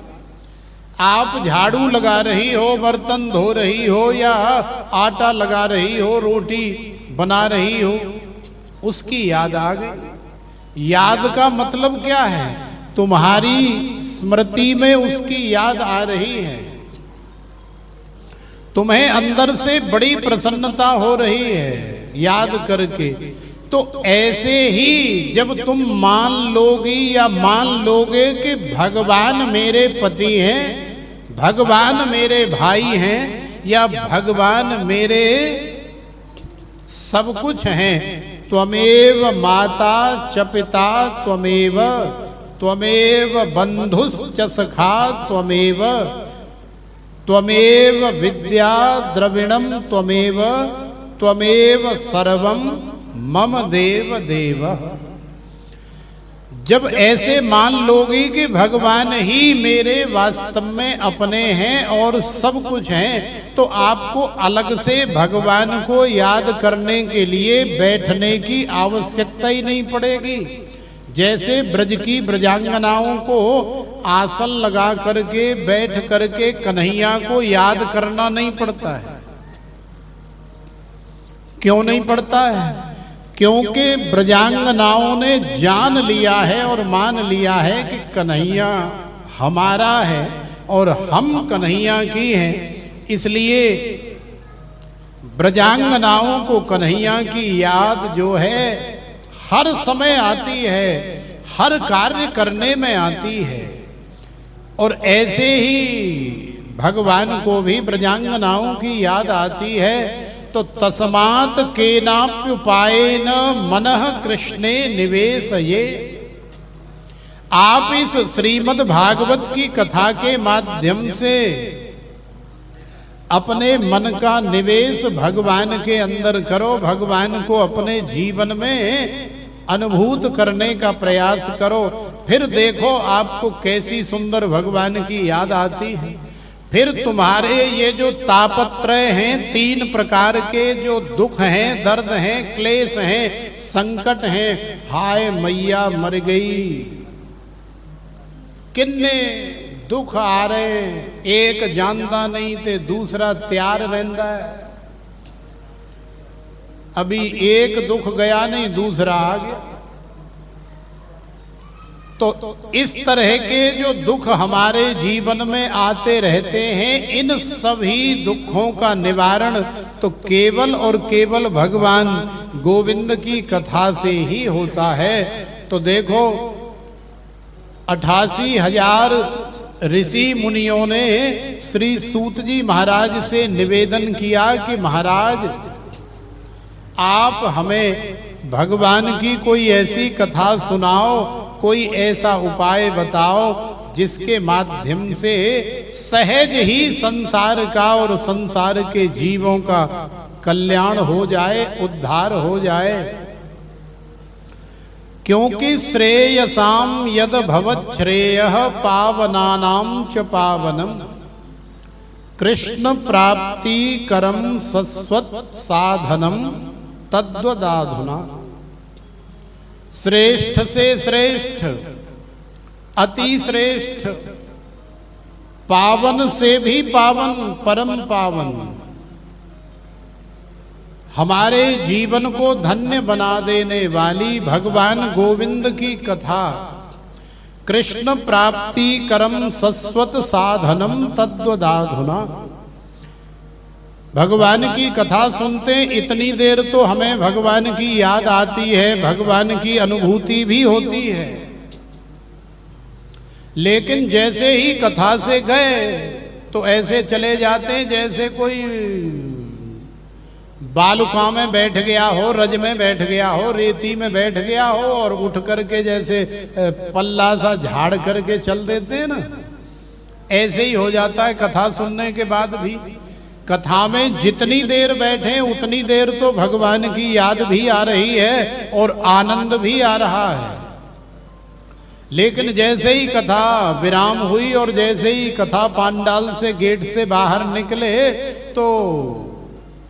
आप झाड़ू लगा रही हो, बर्तन धो रही हो, या आटा लगा रही हो, रोटी बना रही हो, उसकी याद आ गई। याद का मतलब क्या है? तुम्हारी स्मृति में उसकी याद आ रही है, तुम्हें अंदर से बड़ी प्रसन्नता हो रही है याद करके। तो ऐसे ही जब तुम मान लोगी या मान लोगे कि भगवान मेरे पति हैं, भगवान मेरे भाई हैं, या भगवान मेरे सब कुछ हैं, त्वमेव माता च पिता त्वमेव, त्वमेव बंधुश्च सखा त्वमेव, त्वमेव विद्या द्रविणम त्वमेव, त्वमेव सर्वम मम देव देव। जब ऐसे मान लोगी कि भगवान ही मेरे वास्तव में अपने हैं और सब कुछ हैं, तो आपको अलग से भगवान को याद करने के लिए बैठने की आवश्यकता ही नहीं पड़ेगी। जैसे ब्रज की ब्रजांगनाओं को आसन लगा करके बैठ करके कन्हैया को याद करना नहीं पड़ता है। क्यों नहीं पड़ता है? क्योंकि ब्रजांगनाओं ने जान लिया है और मान लिया है कि कन्हैया हमारा है और हम कन्हैया की हैं। इसलिए ब्रजांगनाओं को कन्हैया की याद जो है हर समय आती है, हर कार्य करने में आती है। और ऐसे ही भगवान को भी ब्रजांगनाओं की याद आती है। तो तस्मात् केनाप्युपायेन मनः कृष्णे निवेशये। आप इस श्रीमद् भागवत की कथा के माध्यम से अपने मन का निवेश भगवान के अंदर करो, भगवान को अपने जीवन में अनुभूत करने का प्रयास करो। फिर देखो आपको कैसी सुंदर भगवान की याद आती है। फिर तुम्हारे ये जो तापत्रय हैं, 3 प्रकार के जो दुख हैं, दर्द हैं, क्लेश हैं, संकट हैं, हाय मैया मर गई, किन्ने दुख आ रहे हैं, एक जानता नहीं ते दूसरा तैयार रहता है। अभी एक दुख गया नहीं दूसरा आ गया। तो इस तरह के जो दुख हमारे जीवन में आते रहते हैं, इन सभी दुखों का निवारण तो केवल और केवल भगवान गोविंद की कथा से ही होता है। तो देखो 88,000 ऋषि मुनियों ने श्री सूत जी महाराज से निवेदन किया कि महाराज आप हमें भगवान की कोई ऐसी कथा सुनाओ, कोई ऐसा उपाय बताओ जिसके माध्यम से सहज ही संसार का और संसार के जीवों का कल्याण हो जाए, उद्धार हो जाए। क्योंकि श्रेयसाम यद भवत् श्रेयः पावनानां च पावनम कृष्ण प्राप्ति करम सस्वत साधनम तद्वदाधुना। श्रेष्ठ से श्रेष्ठ, अति श्रेष्ठ, पावन से भी पावन, परम पावन, हमारे जीवन को धन्य बना देने वाली भगवान गोविंद की कथा, कृष्ण प्राप्ति करम सस्वत साधनम तद्वदाधुना। भगवान की कथा सुनते इतनी देर तो हमें भगवान की याद आती है, भगवान की अनुभूति भी होती है। लेकिन जैसे ही कथा से गए तो ऐसे चले जाते हैं जैसे कोई बालुका में बैठ गया हो, रज में बैठ गया हो, रेती में बैठ गया हो और उठ करके जैसे पल्ला सा झाड़ करके चल देते हैं ना, ऐसे ही हो जाता है कथा सुनने के बाद भी। कथा में जितनी देर बैठे उतनी देर तो भगवान की याद भी आ रही है और आनंद भी आ रहा है। लेकिन जैसे ही कथा विराम हुई और जैसे ही कथा पांडाल से गेट से बाहर निकले तो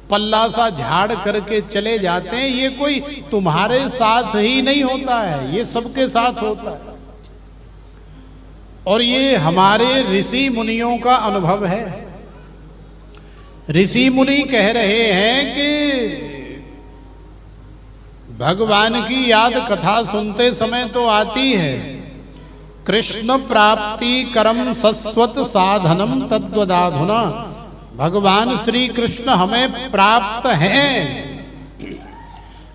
पल्ला सा झाड़ करके चले जाते हैं। ये कोई तुम्हारे साथ ही नहीं होता है, ये सबके साथ होता है। और ये हमारे ऋषि मुनियों का अनुभव है। ऋषि मुनि कह रहे हैं कि भगवान की याद कथा सुनते समय तो आती है, कृष्ण प्राप्ति करम सस्वत साधनम तद्वदाधुना। भगवान श्री कृष्ण हमें प्राप्त हैं,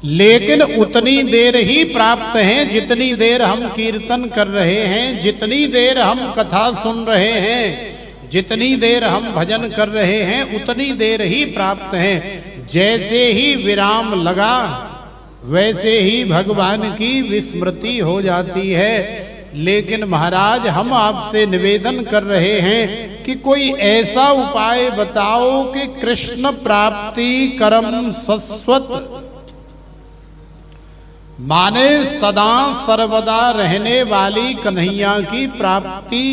लेकिन उतनी देर ही प्राप्त हैं जितनी देर हम कीर्तन कर रहे हैं, जितनी देर हम कथा सुन रहे हैं, जितनी देर हम भजन कर रहे हैं, उतनी देर ही प्राप्त हैं। जैसे ही विराम लगा वैसे ही भगवान की विस्मृति हो जाती है। लेकिन महाराज हम आपसे निवेदन कर रहे हैं कि कोई ऐसा उपाय बताओ कि कृष्ण प्राप्ति करम सस्वत, माने सदा सर्वदा रहने वाली कन्हैया की प्राप्ति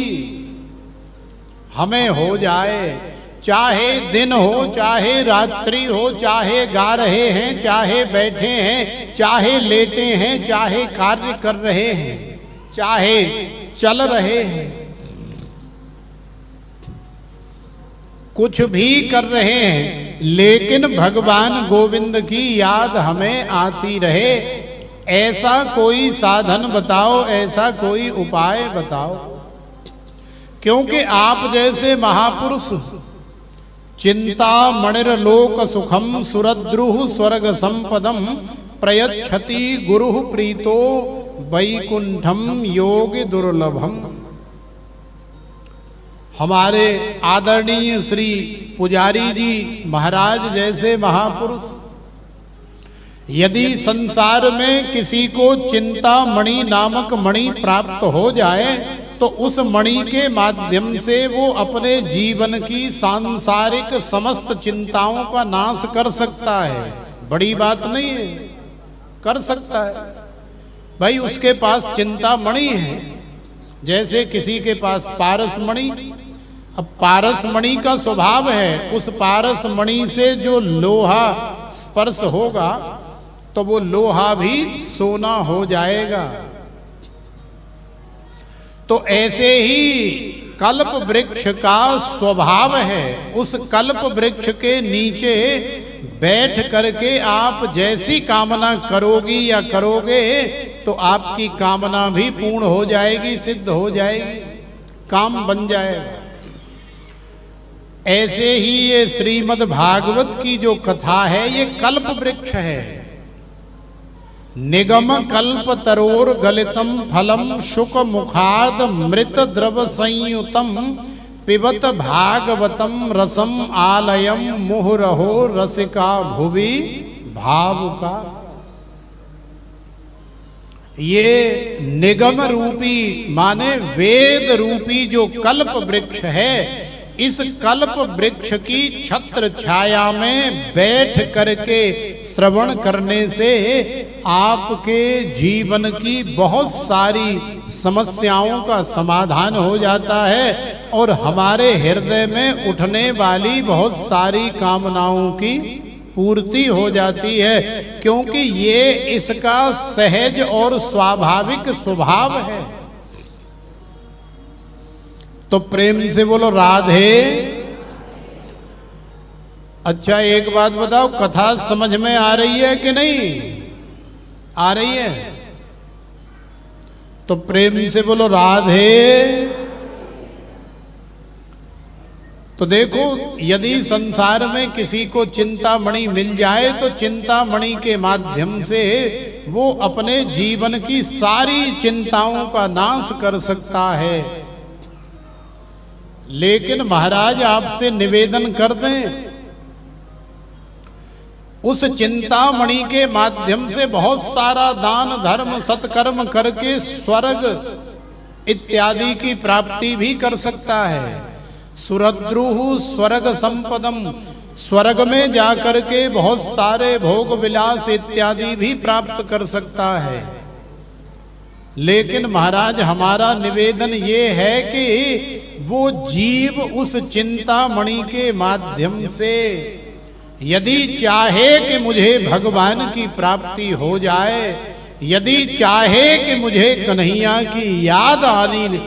हमें हो जाए। चाहे दिन हो चाहे रात्रि हो, चाहे गा रहे हैं चाहे बैठे हैं, चाहे लेटे हैं चाहे कार्य कर रहे हैं, चाहे चल रहे हैं, कुछ भी कर रहे हैं, लेकिन भगवान गोविंद की याद हमें आती रहे, ऐसा कोई साधन बताओ, ऐसा कोई उपाय बताओ। क्योंकि आप जैसे महापुरुष चिंता मणिर्लोक सुखम सुरद्रुह स्वर्ग संपदम प्रयच्छति गुरु प्रीतो वैकुंठम योग दुर्लभम। हमारे आदरणीय श्री पुजारी जी महाराज जैसे महापुरुष यदि संसार में किसी को चिंता मणि नामक मणि प्राप्त हो जाए तो उस मणि के माध्यम से वो अपने जीवन की सांसारिक समस्त चिंताओं का नाश कर सकता है। बड़ी बात नहीं है, कर सकता है भाई। उसके पास चिंता मणि है, जैसे किसी के पास पारस मणि। अब पारस मणि का स्वभाव है, उस पारस मणि से जो लोहा स्पर्श होगा तो वो लोहा भी सोना हो जाएगा। तो ऐसे ही कल्प वृक्ष का स्वभाव है। उस कल्प वृक्ष के नीचे बैठ करके आप जैसी कामना करोगी या करोगे तो आपकी कामना भी पूर्ण हो जाएगी, सिद्ध हो जाएगी, काम बन जाएगा। ऐसे ही ये श्रीमद् भागवत की जो कथा है ये कल्प वृक्ष है। निगम कल्प तरोर गलितम फलम शुक मुखाद मृत द्रव संयुतम पिबत भागवतम रसम आलयम मुहुरहो रसिका भुवि भावुका। ये निगम रूपी माने वेद रूपी जो कल्प वृक्ष है, इस कल्प वृक्ष की छत्र छाया में बैठ करके श्रवण करने से आपके जीवन की बहुत सारी समस्याओं का समाधान हो जाता है और हमारे हृदय में उठने वाली बहुत सारी कामनाओं की पूर्ति हो जाती है, क्योंकि ये इसका सहज और स्वाभाविक स्वभाव है। तो प्रेम से बोलो राधे। अच्छा एक बात बताओ, कथा समझ में आ रही है कि नहीं आ रही है? तो प्रेम से बोलो राधे। तो देखो, यदि संसार में किसी को चिंतामणि मिल जाए तो चिंतामणि के माध्यम से वो अपने जीवन की सारी चिंताओं का नाश कर सकता है। लेकिन महाराज आपसे निवेदन कर दें, उस चिंतामणि के माध्यम से बहुत सारा दान धर्म सत्कर्म करके स्वर्ग इत्यादि की प्राप्ति भी कर सकता है। सुरद्रुह स्वर्ग संपदम, स्वर्ग में जाकर के बहुत सारे भोग विलास इत्यादि भी प्राप्त कर सकता है। लेकिन महाराज हमारा निवेदन ये है कि वो जीव उस चिंतामणि के माध्यम से यदि चाहे कि मुझे भगवान की प्राप्ति हो जाए, यदि चाहे कि मुझे कन्हैया की याद आनी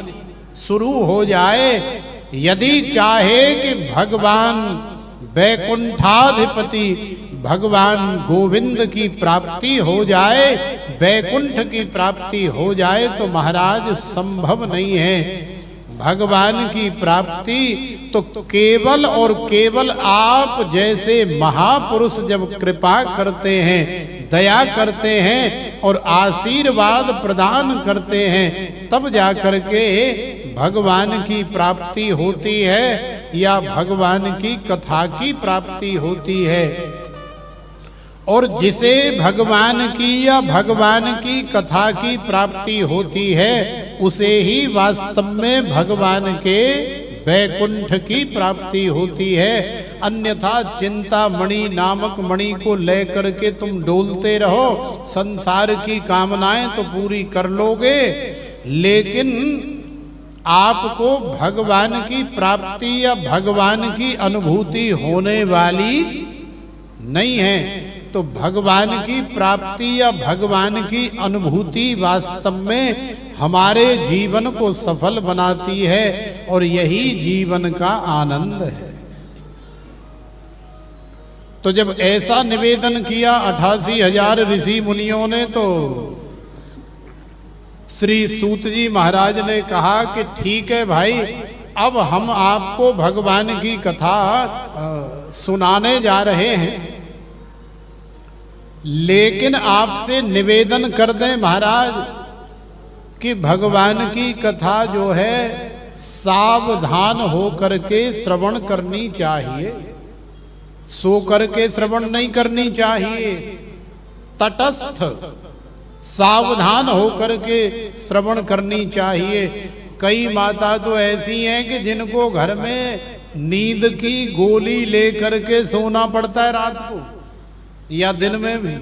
शुरू हो जाए, यदि चाहे कि भगवान वैकुंठाधिपति भगवान गोविंद की प्राप्ति हो जाए, वैकुंठ की प्राप्ति हो जाए, तो महाराज संभव नहीं है। भगवान की प्राप्ति तो केवल और केवल आप जैसे महापुरुष जब कृपा करते हैं, दया करते हैं और आशीर्वाद प्रदान करते हैं, तब जाकर के भगवान की प्राप्ति होती है या भगवान की कथा की प्राप्ति होती है। और जिसे भगवान की या भगवान की कथा की प्राप्ति होती है, उसे ही वास्तव में भगवान के वैकुंठ की प्राप्ति होती है। अन्यथा चिंतामणि नामक मणि को लेकर के तुम डोलते रहो, संसार की कामनाएं तो पूरी कर लोगे, लेकिन आपको भगवान की प्राप्ति या भगवान की अनुभूति होने वाली नहीं है। तो भगवान की प्राप्ति या भगवान की अनुभूति वास्तव में हमारे जीवन को सफल बनाती है और यही जीवन का आनंद है। तो जब ऐसा निवेदन किया 88,000 ऋषि मुनियों ने, तो श्री सूत जी महाराज ने कहा कि ठीक है भाई, अब हम आपको भगवान की कथा सुनाने जा रहे हैं, लेकिन आपसे निवेदन कर दें महाराज कि भगवान की कथा जो है सावधान होकर के श्रवण करनी चाहिए, सो करके श्रवण नहीं करनी चाहिए, तटस्थ सावधान होकर के श्रवण करनी चाहिए। कई माता तो ऐसी हैं कि जिनको घर में नींद की गोली लेकर के सोना पड़ता है रात को या दिन में भी,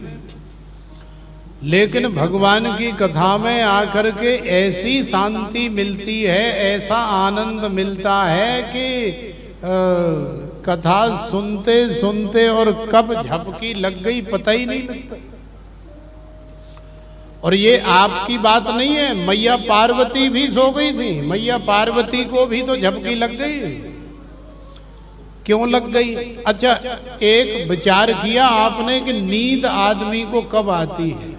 लेकिन भगवान की कथा में आकर के ऐसी शांति मिलती है, ऐसा आनंद मिलता है कि कथा सुनते सुनते और कब झपकी लग गई पता ही नहीं लगता। और ये आपकी बात नहीं है, मैया पार्वती भी सो गई थी, मैया पार्वती को भी तो झपकी लग गई। क्यों लग गई? अच्छा, एक विचार किया आपने कि नींद आदमी को कब आती है?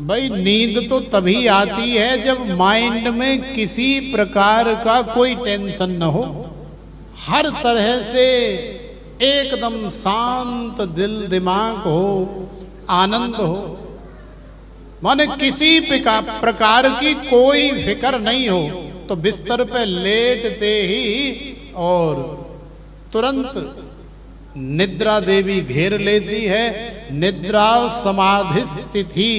भाई नींद तो तभी आती है जब माइंड में किसी प्रकार का कोई टेंशन न हो, हर तरह से एकदम शांत दिल दिमाग हो, आनंद हो, माने किसी प्रकार की कोई फिक्र नहीं हो, तो बिस्तर पे लेटते ही और तुरंत निद्रा देवी घेर लेती है। निद्रा समाधि स्थिति,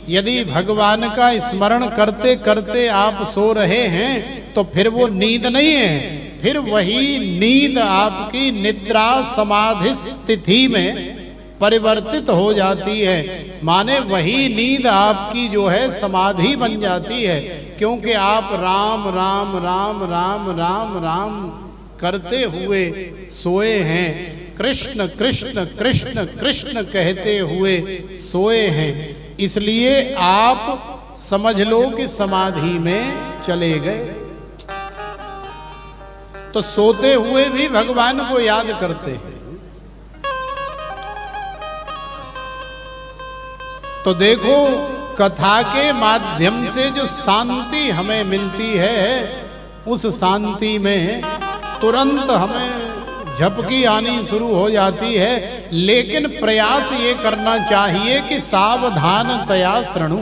यदि भगवान का स्मरण करते करते आप सो रहे हैं तो फिर वो नींद नहीं है, फिर वही नींद आपकी निद्रा समाधि स्थिति में परिवर्तित हो जाती है। माने वही नींद आपकी जो है समाधि बन जाती है, क्योंकि आप राम राम राम राम राम राम करते हुए सोए हैं, कृष्ण कृष्ण कृष्ण कृष्ण कहते हुए सोए हैं। इसलिए आप समझ लो कि समाधि में चले गए। तो सोते हुए भी भगवान को याद करते हैं। तो देखो, कथा के माध्यम से जो शांति हमें मिलती है, उस शांति में तुरंत हमें झपकी आनी शुरू हो जाती है। लेकिन प्रयास ये करना चाहिए कि सावधानतया शृणु,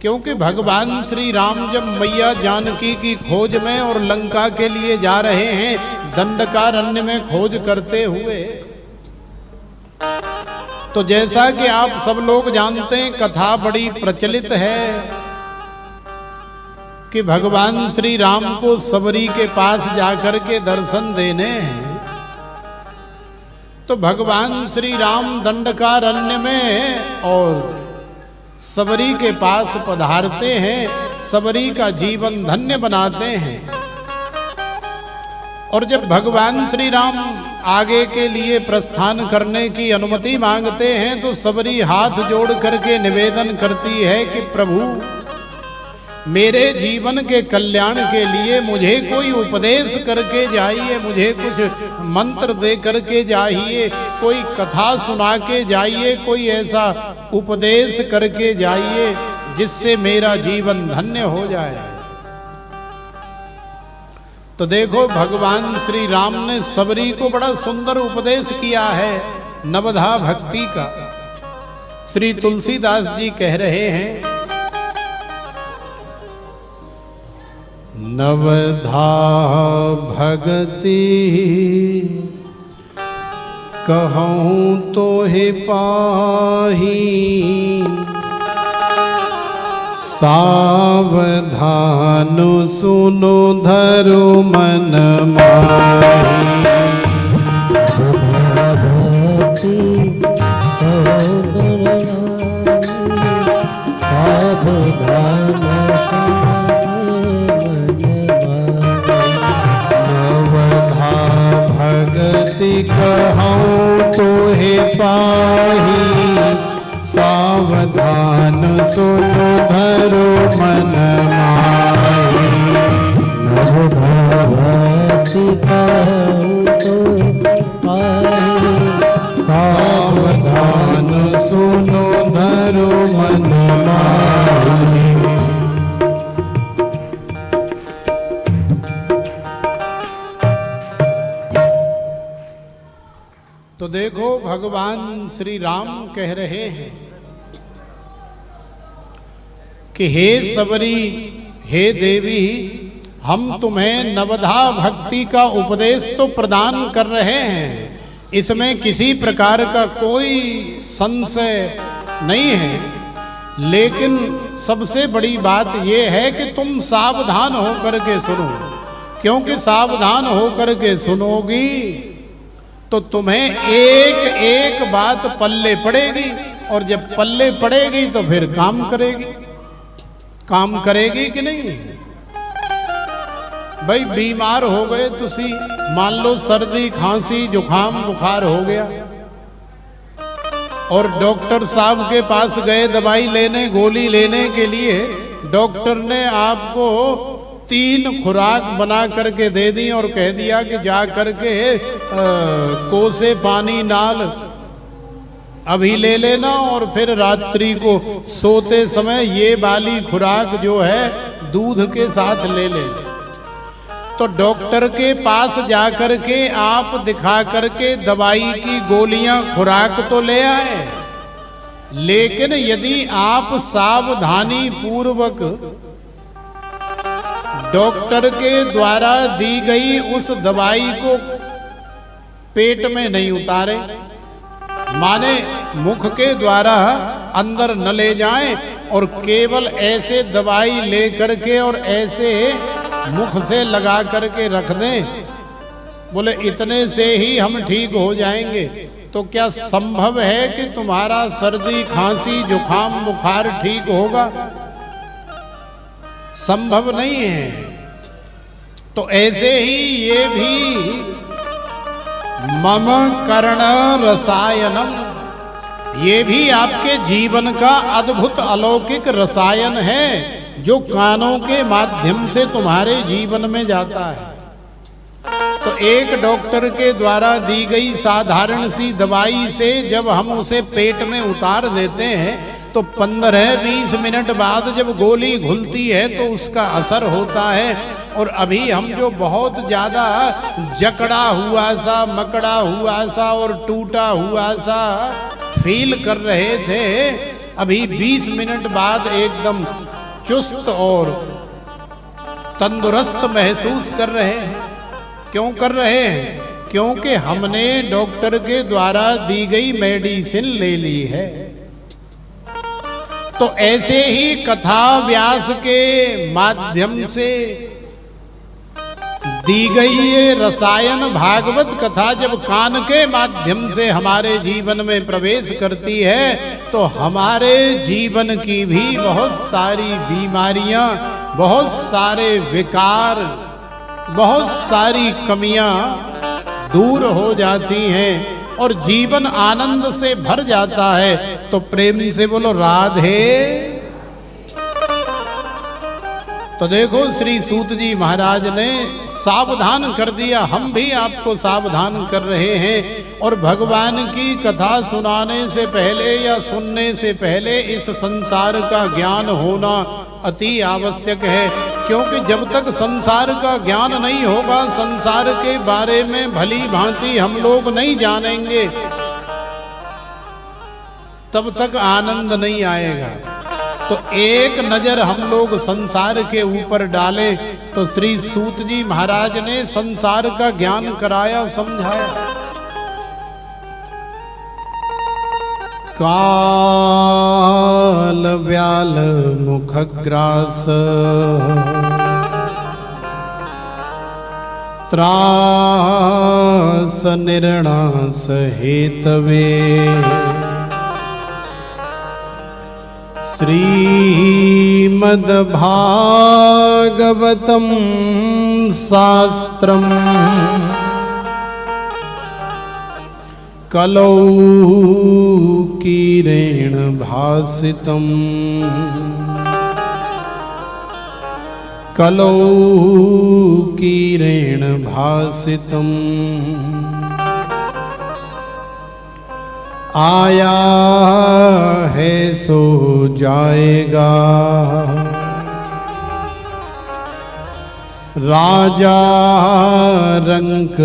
क्योंकि भगवान श्री राम जब मैया जानकी की खोज में और लंका के लिए जा रहे हैं, दंडकारण्य में खोज करते हुए, तो जैसा कि आप सब लोग जानते हैं, कथा बड़ी प्रचलित है कि भगवान श्री राम को सबरी के पास जाकर के दर्शन देने हैं। तो भगवान श्री राम दंडकारण्य में और सबरी के पास पधारते हैं, सबरी का जीवन धन्य बनाते हैं। और जब भगवान श्री राम आगे के लिए प्रस्थान करने की अनुमति मांगते हैं, तो सबरी हाथ जोड़ करके निवेदन करती है कि प्रभु, मेरे जीवन के कल्याण के लिए मुझे कोई उपदेश करके जाइए, मुझे कुछ मंत्र दे करके जाइए, कोई कथा सुना के जाइए, कोई ऐसा उपदेश करके जाइए जिससे मेरा जीवन धन्य हो जाए। तो देखो, भगवान श्री राम ने सबरी को बड़ा सुंदर उपदेश किया है नवधा भक्ति का। श्री तुलसीदास जी कह रहे हैं, नवधा भगति कहूँ तो हे पाही, सावधान सुनो धरो मन माही। पाऊँ तो हे पाही, सावधान सुनो धरो मन माही। नवभक्ति कहूँ तो पाही, सावधान सुनो धरो मन माही। तो देखो भगवान श्री राम कह रहे हैं कि हे सबरी, हे देवी, हम तुम्हें नवधा भक्ति का उपदेश तो प्रदान कर रहे हैं, इसमें किसी प्रकार का कोई संशय नहीं है, लेकिन सबसे बड़ी बात यह है कि तुम सावधान होकर के सुनो, क्योंकि सावधान होकर के सुनोगी तो तुम्हें एक एक बात पल्ले पड़ेगी, और जब पल्ले पड़ेगी तो फिर काम करेगी। काम करेगी कि नहीं? भाई बीमार हो गए तुसी, मान लो सर्दी खांसी जुकाम बुखार हो गया, और डॉक्टर साहब के पास गए दवाई लेने गोली लेने के लिए, डॉक्टर ने आपको 3 खुराक बना करके दे दी और कह दिया कि जा करके कोसे पानी नाल अभी ले लेना, और फिर रात्रि को सोते समय ये वाली खुराक जो है दूध के साथ ले लेना। तो डॉक्टर के पास जा करके आप दिखा करके दवाई की गोलियां खुराक तो ले आए, लेकिन यदि आप सावधानी पूर्वक डॉक्टर के द्वारा दी गई उस दवाई को पेट में नहीं उतारे, माने मुख के द्वारा अंदर न ले जाएं, और केवल ऐसे दवाई ले करके और ऐसे मुख से लगा करके रख दें, बोले इतने से ही हम ठीक हो जाएंगे, तो क्या संभव है कि तुम्हारा सर्दी खांसी जुकाम बुखार ठीक होगा? संभव नहीं है। तो ऐसे ही ये भी मम कर्ण रसायनम, ये भी आपके जीवन का अद्भुत अलौकिक रसायन है, जो कानों के माध्यम से तुम्हारे जीवन में जाता है। तो एक डॉक्टर के द्वारा दी गई साधारण सी दवाई से जब हम उसे पेट में उतार देते हैं, तो 15-20 मिनट बाद जब गोली घुलती है तो उसका असर होता है। और अभी हम जो बहुत ज़्यादा जकड़ा हुआ सा, मकड़ा हुआ सा और टूटा हुआ सा फील कर रहे थे, अभी 20 मिनट बाद एकदम चुस्त और तंदुरुस्त महसूस कर रहे हैं। क्यों कर रहे हैं? क्योंकि हमने डॉक्टर के द्वारा दी गई मेडिसिन ले ली है। तो ऐसे ही कथा व्यास के माध्यम से दी गई ये रसायन भागवत कथा जब कान के माध्यम से हमारे जीवन में प्रवेश करती है, तो हमारे जीवन की भी बहुत सारी बीमारियां, बहुत सारे विकार, बहुत सारी कमियां दूर हो जाती हैं और जीवन आनंद से भर जाता है। तो प्रेम से बोलो राधे। तो देखो श्री सूत जी महाराज ने सावधान कर दिया, हम भी आपको सावधान कर रहे हैं। और भगवान की कथा सुनाने से पहले या सुनने से पहले इस संसार का ज्ञान होना अति आवश्यक है, क्योंकि जब तक संसार का ज्ञान नहीं होगा, संसार के बारे में भली भांति हम लोग नहीं जानेंगे, तब तक आनंद नहीं आएगा। तो एक नजर हम लोग संसार के ऊपर डालें तो श्री सूत जी महाराज ने संसार का ज्ञान कराया, समझाया। काल व्याल मुखग्रास त्रास निर्णास हेतवे श्रीमद्भागवतम शास्त्रम कलौ कीरेण भासितम् कलौ कीरेण भासितम् आया है सो जाएगा राजा रंक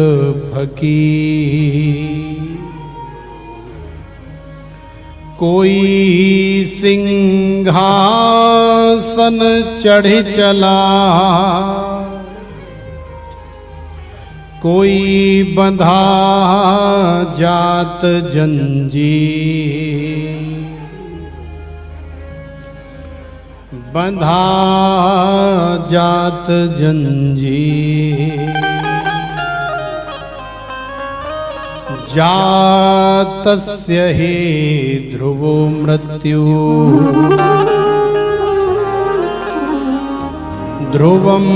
फकीर कोई सिंहासन चढ़ चला कोई बंधा जात जंजीर बंधा जात जंजीर जातस्य हि ध्रुवो मृत्यु ध्रुवं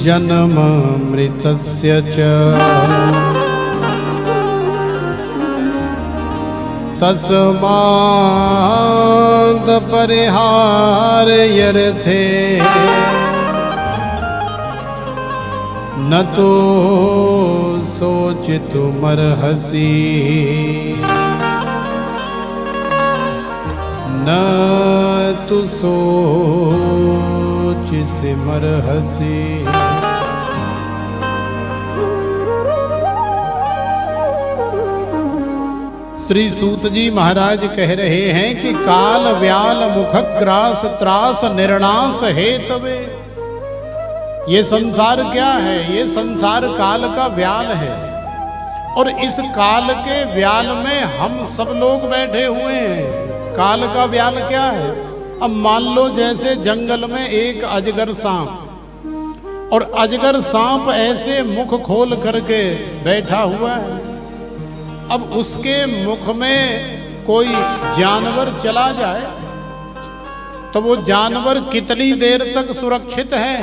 जन्म मृतस्य च तस्माद् परिहार्यर्थे न तो सोचितुमर्हसि न तु सोचिसिमर्हसि। श्री सूत जी महाराज कह रहे हैं कि काल व्याल मुखग्रास त्रास निर्णास हेतवे। ये संसार क्या है? ये संसार काल का व्याल है और इस काल के व्याल में हम सब लोग बैठे हुए हैं। काल का व्याल क्या है? अब मान लो जैसे जंगल में एक अजगर सांप, और अजगर सांप ऐसे मुख खोल करके बैठा हुआ है। अब उसके मुख में कोई जानवर चला जाए तो वो जानवर कितनी देर तक सुरक्षित है?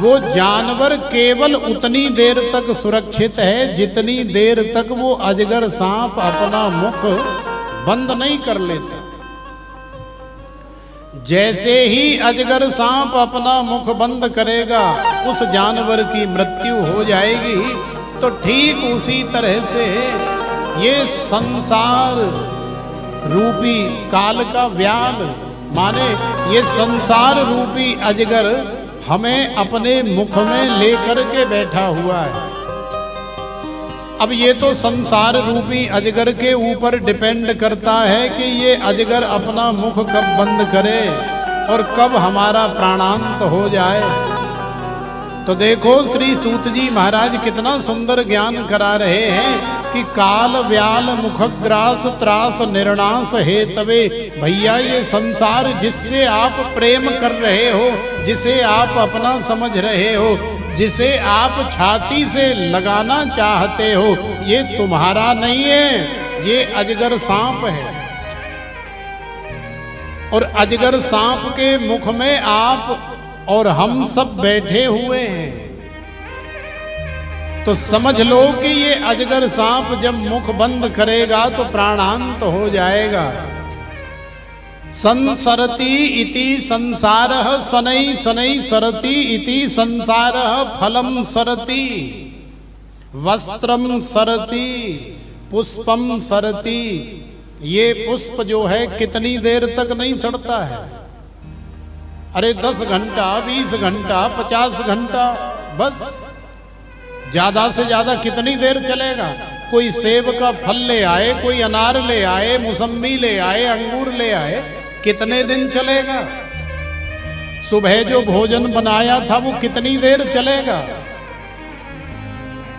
वो जानवर केवल उतनी देर तक सुरक्षित है जितनी देर तक वो अजगर सांप अपना मुख बंद नहीं कर लेता। जैसे ही अजगर सांप अपना मुख बंद करेगा उस जानवर की मृत्यु हो जाएगी। तो ठीक उसी तरह से ये संसार रूपी काल का व्याल माने ये संसार रूपी अजगर हमें अपने मुख में लेकर के बैठा हुआ है। अब ये तो संसार रूपी अजगर के ऊपर डिपेंड करता है कि ये अजगर अपना मुख कब बंद करे और कब हमारा प्राणांत हो जाए। तो देखो श्री सूत जी महाराज कितना सुंदर ज्ञान करा रहे हैं कि काल व्याल मुखग्रास त्रास निर्णास हेतवे। भैया ये संसार जिससे आप प्रेम कर रहे हो, जिसे आप अपना समझ रहे हो, जिसे आप छाती से लगाना चाहते हो, ये तुम्हारा नहीं है, ये अजगर सांप है। और अजगर सांप के मुख में आप और हम सब बैठे हुए हैं। तो समझ लो कि ये अजगर सांप जब मुख बंद करेगा तो प्राणांत हो जाएगा। संसरति इति संसारः शनै शनै सरति इति संसारः फलम सरति वस्त्रम सरति पुष्पम सरति। ये पुष्प जो है कितनी देर तक नहीं सड़ता है? अरे 10 घंटा 20 घंटा 50 घंटा बस, ज्यादा से ज्यादा कितनी देर चलेगा? कोई सेब का फल ले आए, कोई अनार ले आए, मौसम्बी ले आए, अंगूर ले आए, कितने दिन चलेगा? सुबह जो भोजन बनाया था वो कितनी देर चलेगा?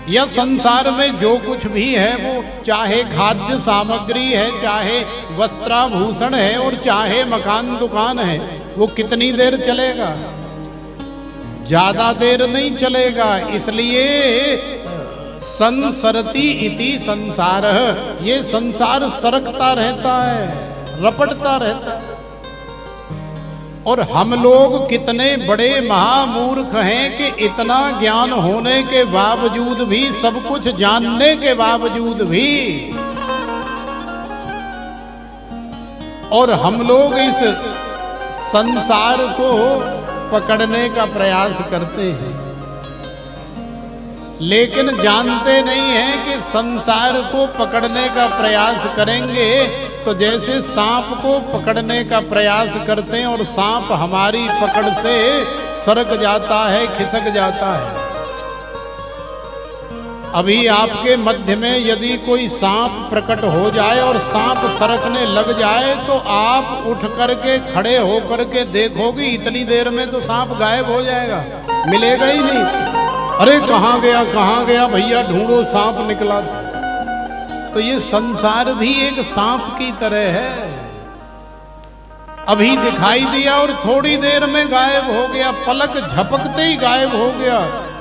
यह संसार में जो कुछ भी है वो चाहे खाद्य सामग्री है, चाहे वस्त्राभूषण है और चाहे मकान दुकान है, वो कितनी देर चलेगा? ज्यादा देर नहीं चलेगा। इसलिए संसरति इति संसारः, ये संसार सरकता रहता है, रपटता रहता है। और हम लोग कितने बड़े महामूर्ख हैं कि इतना ज्ञान होने के बावजूद भी, सब कुछ जानने के बावजूद भी, और हम लोग इस संसार को पकड़ने का प्रयास करते हैं, लेकिन जानते नहीं हैं कि संसार को पकड़ने का प्रयास करेंगे तो जैसे सांप को पकड़ने का प्रयास करते हैं और सांप हमारी पकड़ से सरक जाता है, खिसक जाता है। अभी आपके मध्य में यदि कोई सांप प्रकट हो जाए और सांप सरकने लग जाए तो आप उठ करके खड़े होकर के देखोगे इतनी देर में तो सांप गायब हो जाएगा, मिलेगा ही नहीं। अरे कहाँ गया भैया, ढूंढो सांप निकला। तो ये संसार भी एक सांप की तरह है, अभी दिखाई दिया और थोड़ी देर में गायब हो गया, पलक झपकते ही गायब हो गया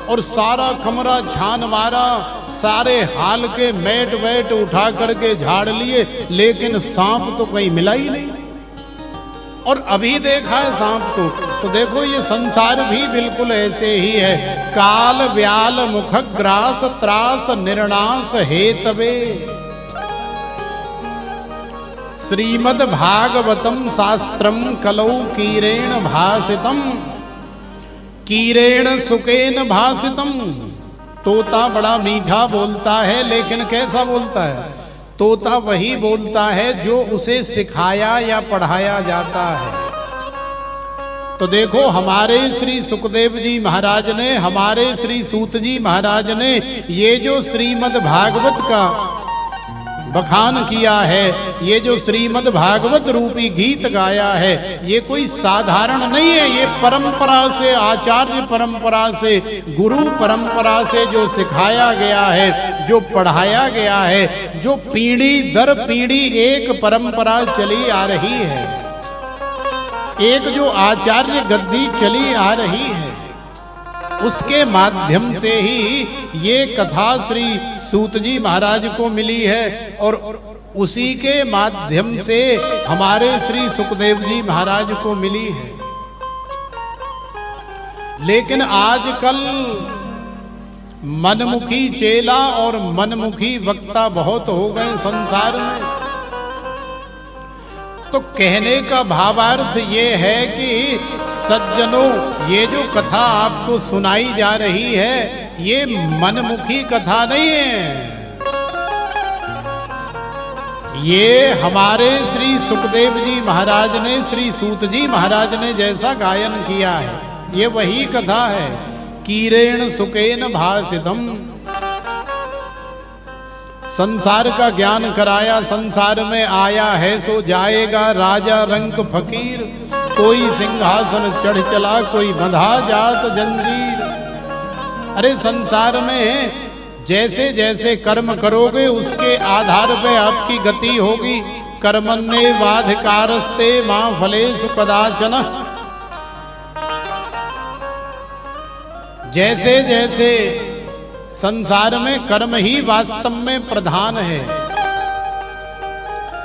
और सारा कमरा छान मारा, सारे हाल के मैट वैट उठा करके झाड़ लिए, लेकिन सांप तो कहीं मिला ही नहीं। और अभी देखा है सांप को, तो देखो ये संसार भी बिल्कुल ऐसे ही है। काल व्याल मुख ग्रास त्रास निर्णास हेतवे, श्रीमद् भागवतम शास्त्रम कलौ कीरेण भासितम, कीरेण सुकेन भासितम। तोता बड़ा मीठा बोलता है, लेकिन कैसा बोलता है? तोता वही बोलता है जो उसे सिखाया या पढ़ाया जाता है। तो देखो हमारे श्री सुखदेव जी महाराज ने, हमारे श्री सूत जी महाराज ने ये जो श्रीमद् भागवत का बखान किया है, ये जो श्रीमद् भागवत रूपी गीत गाया है, ये कोई साधारण नहीं है। ये परंपरा से, आचार्य परंपरा से, गुरु परंपरा से जो सिखाया गया है, जो पढ़ाया गया है, जो पीढ़ी दर पीढ़ी एक परंपरा चली आ रही है, एक जो आचार्य गद्दी चली आ रही है, उसके माध्यम से ही ये कथा श्री सूत जी महाराज को मिली है और उसी के माध्यम से हमारे श्री सुखदेव जी महाराज को मिली है। लेकिन आजकल मनमुखी चेला और मनमुखी वक्ता बहुत हो गए संसार में। तो कहने का भावार्थ ये है कि सज्जनों, ये जो कथा आपको सुनाई जा रही है, ये मनमुखी कथा नहीं है। ये हमारे श्री सुखदेव जी महाराज ने, श्री सूत जी महाराज ने जैसा गायन किया है, ये वही कथा है। कीरेण सुकेन भासितम, संसार का ज्ञान कराया, संसार में आया है सो जाएगा राजा रंक फकीर, कोई सिंहासन चढ़ चला कोई बंधा जात जंजीर। अरे संसार में जैसे जैसे कर्म करोगे उसके आधार पे आपकी गति होगी। कर्मण्ये वाधिकारस्ते मां फलेषु कदाचन, जैसे जैसे संसार में कर्म ही वास्तव में प्रधान है।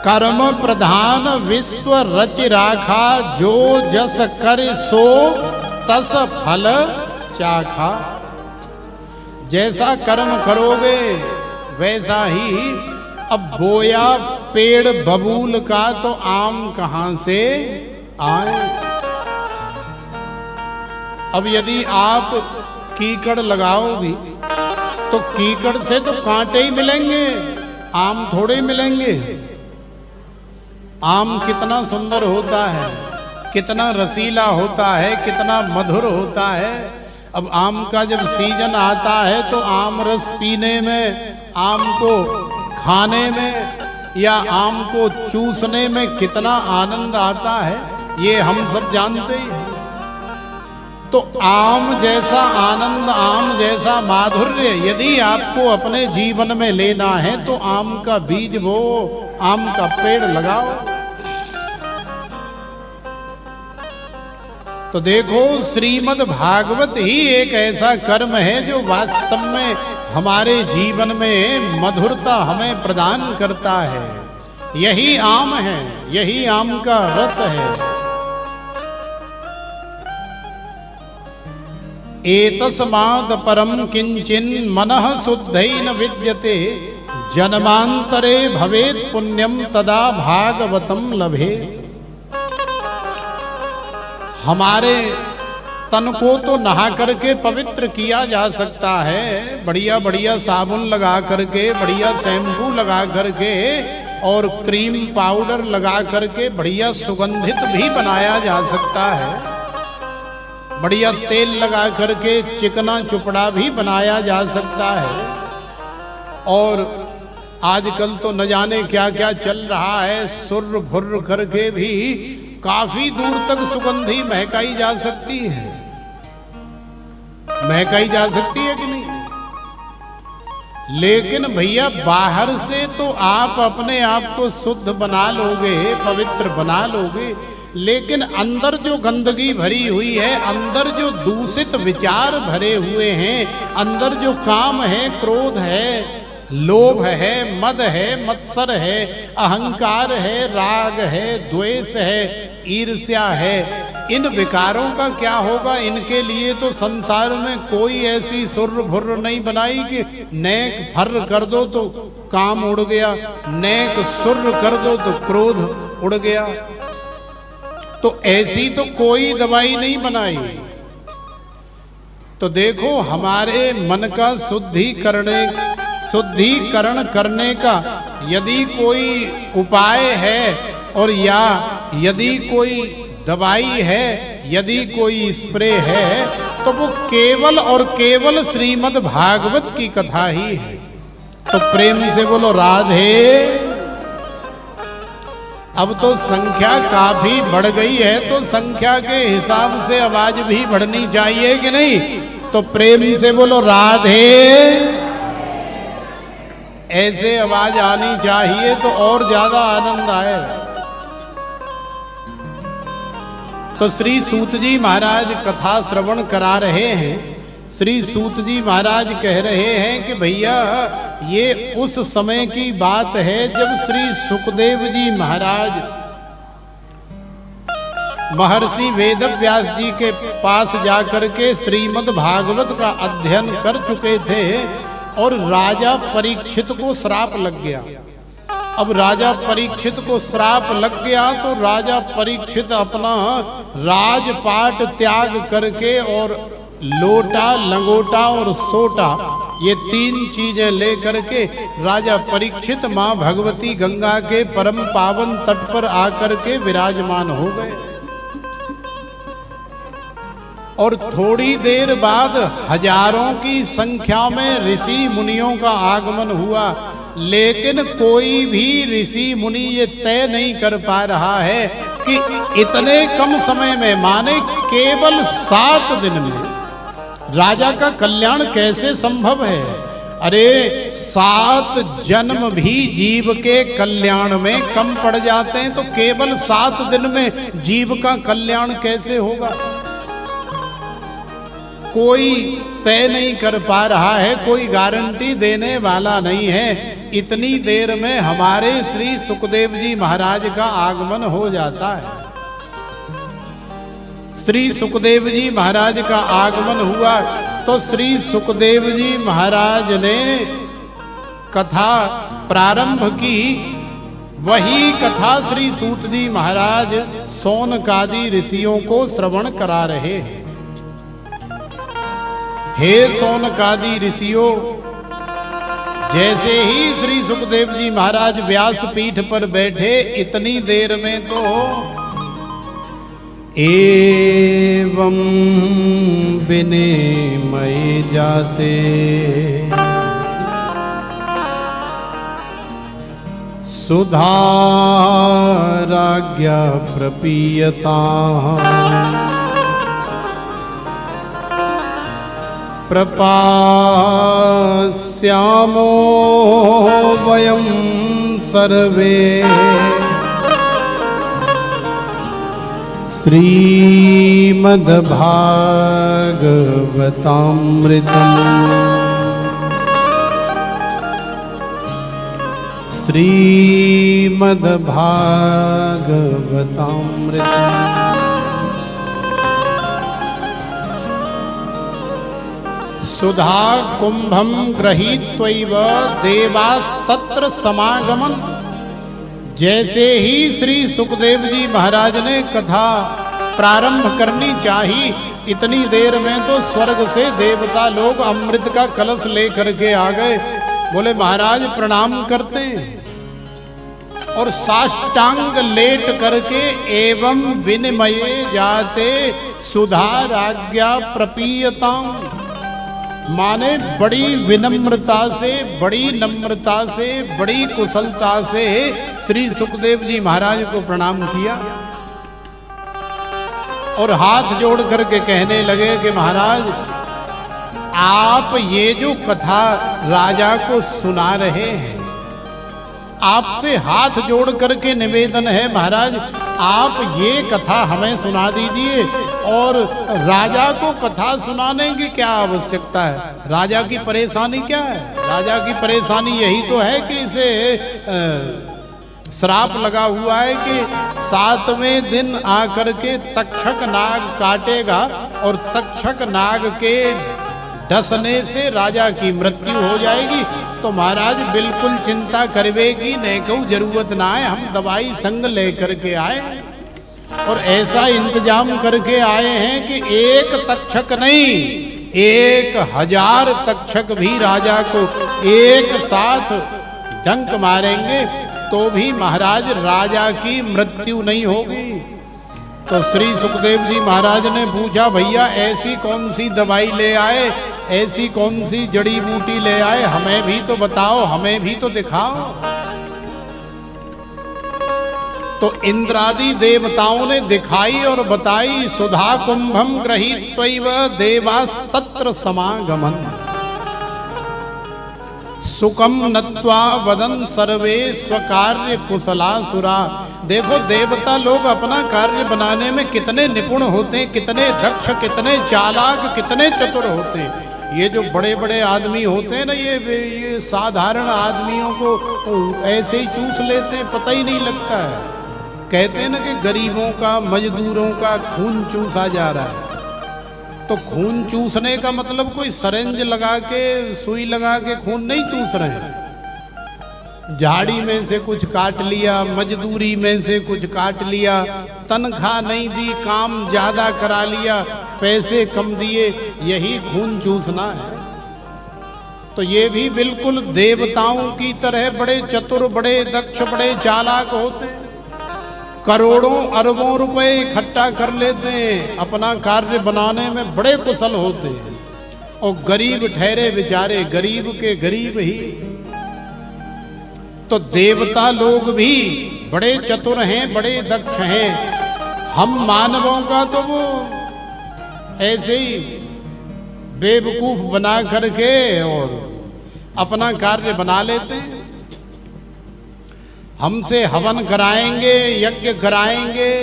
कर्म प्रधान विश्व रच राखा, जो जस कर सो तस फल चाखा। जैसा कर्म करोगे वैसा ही। अब बोया पेड़ बबूल का तो आम कहां से आए। अब यदि आप कीकड़ लगाओगी तो कीकड़ से तो कांटे ही मिलेंगे, आम थोड़े मिलेंगे। आम कितना सुंदर होता है, कितना रसीला होता है, कितना मधुर होता है। अब आम का जब सीजन आता है तो आम रस पीने में, आम को खाने में या आम को चूसने में कितना आनंद आता है, ये हम सब जानते ही हैं। तो आम जैसा आनंद, आम जैसा माधुर्य यदि आपको अपने जीवन में लेना है तो आम का बीज बो, आम का पेड़ लगाओ। तो देखो श्रीमद् भागवत ही एक ऐसा कर्म है जो वास्तव में हमारे जीवन में मधुरता हमें प्रदान करता है। यही आम है, यही आम का रस है। एतस्माद् परम किंचिन मनः शुद्धैन विद्यते जन्मांतरे भवेत् पुण्यम तदा भागवतम लभेत्। हमारे तन को तो नहा करके पवित्र किया जा सकता है, बढ़िया बढ़िया साबुन लगा करके, बढ़िया शैम्पू लगा करके और क्रीम पाउडर लगा करके बढ़िया सुगंधित भी बनाया जा सकता है, बढ़िया तेल लगा करके चिकना चुपड़ा भी बनाया जा सकता है। और आजकल तो न जाने क्या क्या चल रहा है, सुर्र भुर्र करके भी काफी दूर तक सुगंधी महकाई जा सकती है, महकाई जा सकती है कि नहीं। लेकिन भैया बाहर से तो आप अपने आप को शुद्ध बना लोगे, पवित्र बना लोगे, लेकिन अंदर जो गंदगी भरी हुई है, अंदर जो दूषित विचार भरे हुए हैं, अंदर जो काम है, क्रोध है, लोभ है, मद है, मत्सर है, अहंकार है, राग है, द्वेष है, ईर्ष्या है, इन विकारों का क्या होगा। इनके लिए तो संसार में कोई ऐसी सुर्र भुर्र नहीं बनाई कि नेक फर्र कर दो तो काम उड़ गया, नेक सुर्र कर दो तो क्रोध उड़ गया। तो ऐसी तो कोई दवाई नहीं बनाई। तो देखो हमारे मन का शुद्धिकरण करने का यदि कोई उपाय है और या यदि कोई दवाई है, यदि कोई स्प्रे है, तो वो केवल और केवल श्रीमद् भागवत की कथा ही है। तो प्रेम से बोलो राधे। अब तो संख्या काफी बढ़ गई है, तो संख्या के हिसाब से आवाज भी बढ़नी चाहिए कि नहीं। तो प्रेम से बोलो राधे। ऐसे आवाज आनी चाहिए तो और ज्यादा आनंद आएगा। तो श्री सूत जी महाराज कथा श्रवण करा रहे हैं। श्री सूत जी महाराज कह रहे हैं कि भैया ये उस समय की बात है जब श्री सुखदेव जी महाराज महर्षि वेदव्यास जी के पास जाकर के श्रीमद् भागवत का अध्ययन कर चुके थे और राजा परीक्षित को श्राप लग गया। अब राजा परीक्षित को श्राप लग गया तो राजा परीक्षित अपना राजपाट त्याग करके और लोटा, लंगोटा और सोटा, ये तीन चीजें लेकर के राजा परीक्षित मां भगवती गंगा के परम पावन तट पर आकर के विराजमान हो गए। और थोड़ी देर बाद हजारों की संख्या में ऋषि मुनियों का आगमन हुआ, लेकिन कोई भी ऋषि मुनि ये तय नहीं कर पा रहा है कि इतने कम समय में, माने केवल 7 दिन में राजा का कल्याण कैसे संभव है। अरे 7 जन्म भी जीव के कल्याण में कम पड़ जाते हैं, तो केवल 7 दिन में जीव का कल्याण कैसे होगा। कोई तय नहीं कर पा रहा है, कोई गारंटी देने वाला नहीं है। इतनी देर में हमारे श्री सुखदेव जी महाराज का आगमन हो जाता है। श्री सुखदेव जी महाराज का आगमन हुआ तो श्री सुखदेव जी महाराज ने कथा प्रारंभ की। वही कथा श्री सूत जी महाराज सौनकादि ऋषियों को श्रवण करा रहे हैं। हे सौनकादि ऋषियों, जैसे ही श्री सुखदेव जी महाराज व्यास पीठ पर बैठे, इतनी देर में तो एवं विनिमय जाते सुधाराज्ञा प्रपीयता प्रपास्यामो वयं सर्वे श्रीमद्भागवतामृतम्। सुधा कुंभम गृहीत्वैव देवास्तत्र समागमन। जैसे ही श्री सुखदेव जी महाराज ने कथा प्रारंभ करनी चाहिए, इतनी देर में तो स्वर्ग से देवता लोग अमृत का कलश लेकर के आ गए। बोले महाराज प्रणाम करते हैं, और साष्टांग लेट करके एवं विनिमये जाते सुधा राज्ञा प्रपीयताम। माने बड़ी विनम्रता से, बड़ी नम्रता से, बड़ी कुशलता से श्री सुखदेव जी महाराज को प्रणाम किया और हाथ जोड़ करके कहने लगे कि महाराज आप ये जो कथा राजा को सुना रहे हैं, आपसे हाथ जोड़ करके निवेदन है महाराज आप ये कथा हमें सुना दीजिए। और राजा को कथा सुनाने की क्या आवश्यकता है? राजा की परेशानी क्या है? राजा की परेशानी यही तो है कि इसे श्राप लगा हुआ है कि 7वें दिन आकर के तक्षक नाग काटेगा और तक्षक नाग के डसने से राजा की मृत्यु हो जाएगी। तो महाराज बिल्कुल चिंता करवेगी नहीं, कहूँ जरूरत ना है, हम दवाई संग लेकर के आए और ऐसा इंतजाम करके आए हैं कि एक तक्षक नहीं 1000 तक्षक भी राजा को एक साथ डंक मारेंगे तो भी महाराज राजा की मृत्यु नहीं होगी। तो श्री सुखदेव जी महाराज ने पूछा भैया ऐसी कौन सी दवाई ले आए, ऐसी कौन सी जड़ी बूटी ले आए, हमें भी तो बताओ, हमें भी तो दिखाओ। तो इंद्रादि देवताओं ने दिखाई और बताई। सुधा कुंभम गृहीत्वैव देवास्तत्र समागमन। सुखम नत्वा वदन सर्वे स्वकार्य कुशलासुरा। देखो देवता लोग अपना कार्य बनाने में कितने निपुण होते हैं, कितने दक्ष, कितने चालाक, कितने चतुर होते हैं। ये जो बड़े बड़े आदमी होते हैं ना, ये साधारण आदमियों को ऐसे ही चूस लेते हैं, पता ही नहीं लगता है। कहते हैं ना कि गरीबों का, मजदूरों का खून चूसा जा रहा है। तो खून चूसने का मतलब कोई सरेंज लगा के, सुई लगा के खून नहीं चूस रहे हैं। झाड़ी में से कुछ काट लिया, मजदूरी में से कुछ काट लिया, तनख्वाह नहीं दी, काम ज्यादा करा लिया, पैसे कम दिए, यही खून चूसना है। तो ये भी बिल्कुल देवताओं की तरह बड़े चतुर, बड़े दक्ष, बड़े चालाक होते हैं। करोड़ों अरबों रुपए इकट्ठा कर लेते हैं, अपना कार्य बनाने में बड़े कुशल होते हैं। और गरीब ठहरे बेचारे, गरीब के गरीब ही। तो देवता लोग भी बड़े चतुर हैं, बड़े दक्ष हैं। हम मानवों का तो वो ऐसे ही बेवकूफ बना करके और अपना कार्य बना लेते हैं। हमसे हवन कराएंगे, यज्ञ कराएंगे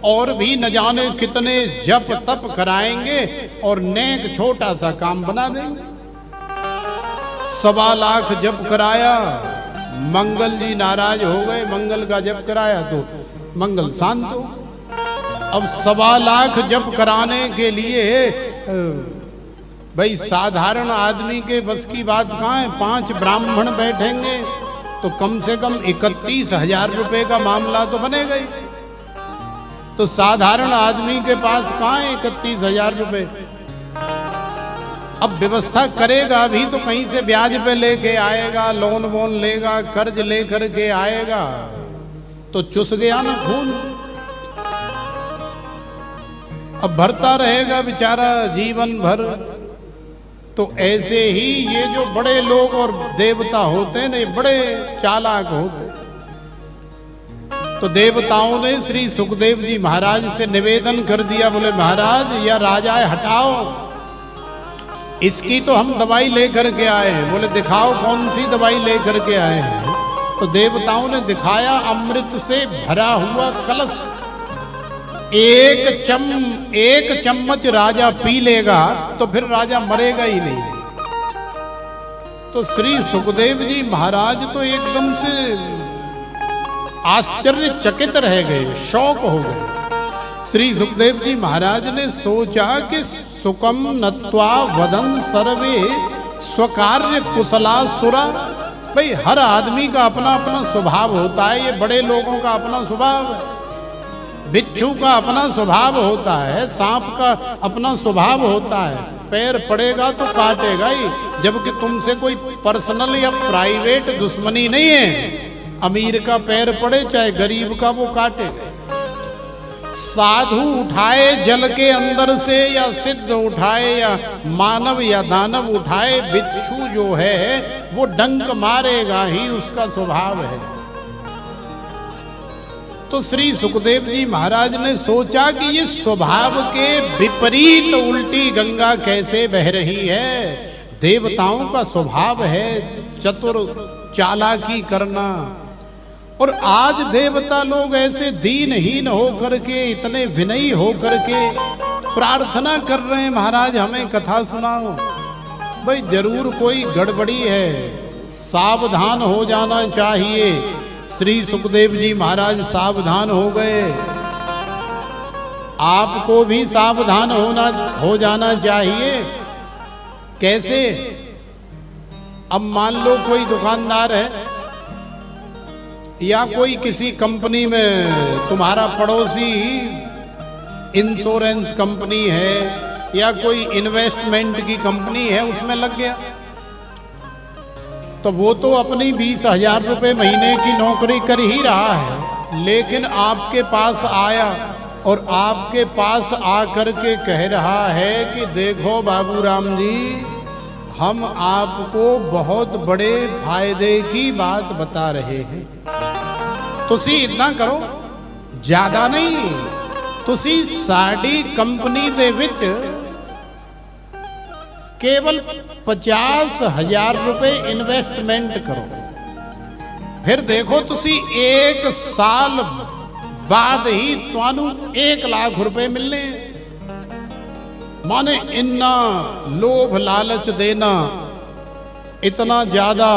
और भी न जाने कितने जप तप कराएंगे और नेक छोटा सा काम बना देंगे। 1.25 लाख जप कराया, मंगल जी नाराज हो गए, मंगल का जप कराया तो मंगल शांत हो। अब 1.25 लाख जप कराने के लिए भाई साधारण आदमी के बस की बात कहाँ है। 5 ब्राह्मण बैठेंगे तो कम से कम 31,000 रुपए का मामला तो बनेगा ही। तो साधारण आदमी के पास कहाँ है 31,000 रुपए। अब व्यवस्था करेगा भी तो कहीं से ब्याज पे लेके आएगा, लोन वोन लेगा, कर्ज लेकर के आएगा, तो चुस गया ना खून। अब भरता रहेगा बेचारा जीवन भर। तो ऐसे ही ये जो बड़े लोग और देवता होते हैं ना, ये बड़े चालाक होते हैं। तो देवताओं ने श्री सुखदेव जी महाराज से निवेदन कर दिया, बोले महाराज यह राजा है, हटाओ, इसकी तो हम दवाई लेकर के आए हैं। बोले दिखाओ कौन सी दवाई लेकर के आए हैं। तो देवताओं ने दिखाया, अमृत से भरा हुआ कलश। एक चम्मच राजा पी लेगा तो फिर राजा मरेगा ही नहीं। तो श्री सुखदेव जी महाराज तो एकदम से आश्चर्यचकित रह गए, शौक हो गए। श्री सुखदेव जी महाराज ने सोचा कि सुकम नत्वा वदन सर्वे स्वकार्य कुशलासुरा। भाई हर आदमी का अपना अपना स्वभाव होता है, ये बड़े लोगों का अपना स्वभाव है, बिच्छू का अपना स्वभाव होता है, सांप का अपना स्वभाव होता है, पैर पड़ेगा तो काटेगा ही, जबकि तुमसे कोई पर्सनल या प्राइवेट दुश्मनी नहीं है। अमीर का पैर पड़े चाहे गरीब का, वो काटेगा। साधु उठाए जल के अंदर से या सिद्ध उठाए या मानव या दानव उठाए, बिच्छू जो है वो डंक मारेगा ही, उसका स्वभाव है। तो श्री सुखदेव जी महाराज ने सोचा कि ये स्वभाव के विपरीत उल्टी गंगा कैसे बह रही है। देवताओं का स्वभाव है चतुर चालाकी करना, और आज देवता लोग ऐसे दीनहीन होकर के, इतने विनयी होकर के प्रार्थना कर रहे हैं, महाराज हमें कथा सुनाओ। भाई जरूर कोई गड़बड़ी है, सावधान हो जाना चाहिए। श्री सुखदेव जी महाराज सावधान हो गए, आपको भी सावधान हो जाना चाहिए। कैसे? अब मान लो कोई दुकानदार है या कोई किसी कंपनी में तुम्हारा पड़ोसी इंश्योरेंस कंपनी है या कोई इन्वेस्टमेंट की कंपनी है, उसमें लग गया, तो वो तो अपनी 20,000 रुपये महीने की नौकरी कर ही रहा है, लेकिन आपके पास आया और आपके पास आकर के कह रहा है कि देखो बाबूराम जी, हम आपको बहुत बड़े फायदे की बात बता रहे हैं, तुसी इतना करो, ज्यादा नहीं, तुसी साड़ी कंपनी दे विच केवल 50,000 रुपए इन्वेस्टमेंट करो, फिर देखो तुसी 1 साल बाद ही तुहानू 1 लाख रुपए मिलने। माने इतना लोभ लालच देना, इतना ज्यादा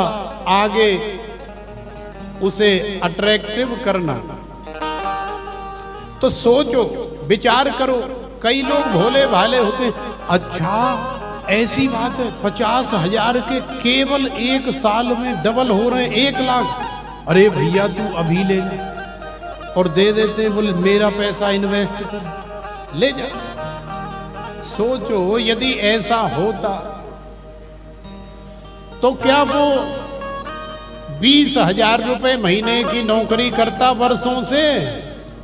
आगे उसे अट्रैक्टिव करना। तो सोचो, विचार करो, कई लोग भोले भाले होते हैं, अच्छा ऐसी बात है 50,000 के केवल 1 साल में डबल हो रहे हैं 1 लाख, अरे भैया तू अभी ले ले, और दे देते हैं, बोले मेरा पैसा इन्वेस्ट कर, ले जा। सोचो यदि ऐसा होता तो क्या वो 20,000 रुपए महीने की नौकरी करता वर्षों से?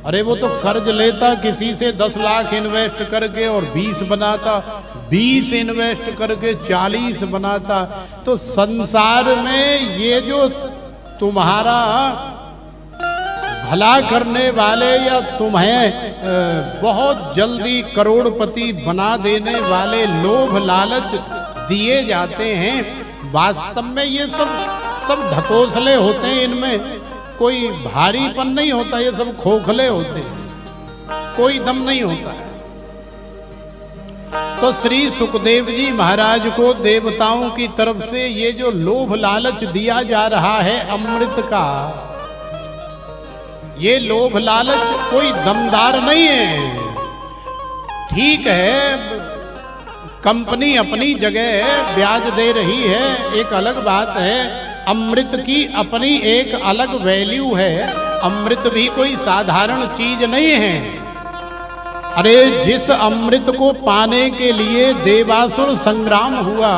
अरे वो तो कर्ज लेता किसी से 10 लाख इन्वेस्ट करके और 20 बनाता, 20 इन्वेस्ट करके 40 बनाता। तो संसार में ये जो तुम्हारा भला करने वाले या तुम्हें बहुत जल्दी करोड़पति बना देने वाले लोभ लालच दिए जाते हैं, वास्तव में ये सब ढकोसले होते हैं, इनमें कोई भारीपन नहीं होता, ये सब खोखले होते हैं, कोई दम नहीं होता है। तो श्री सुखदेव जी महाराज को देवताओं की तरफ से ये जो लोभ लालच दिया जा रहा है अमृत का, ये लोभ लालच कोई दमदार नहीं है। ठीक है, कंपनी अपनी जगह ब्याज दे रही है, एक अलग बात है, अमृत की अपनी एक अलग वैल्यू है। अमृत भी कोई साधारण चीज नहीं है। अरे जिस अमृत को पाने के लिए देवासुर संग्राम हुआ,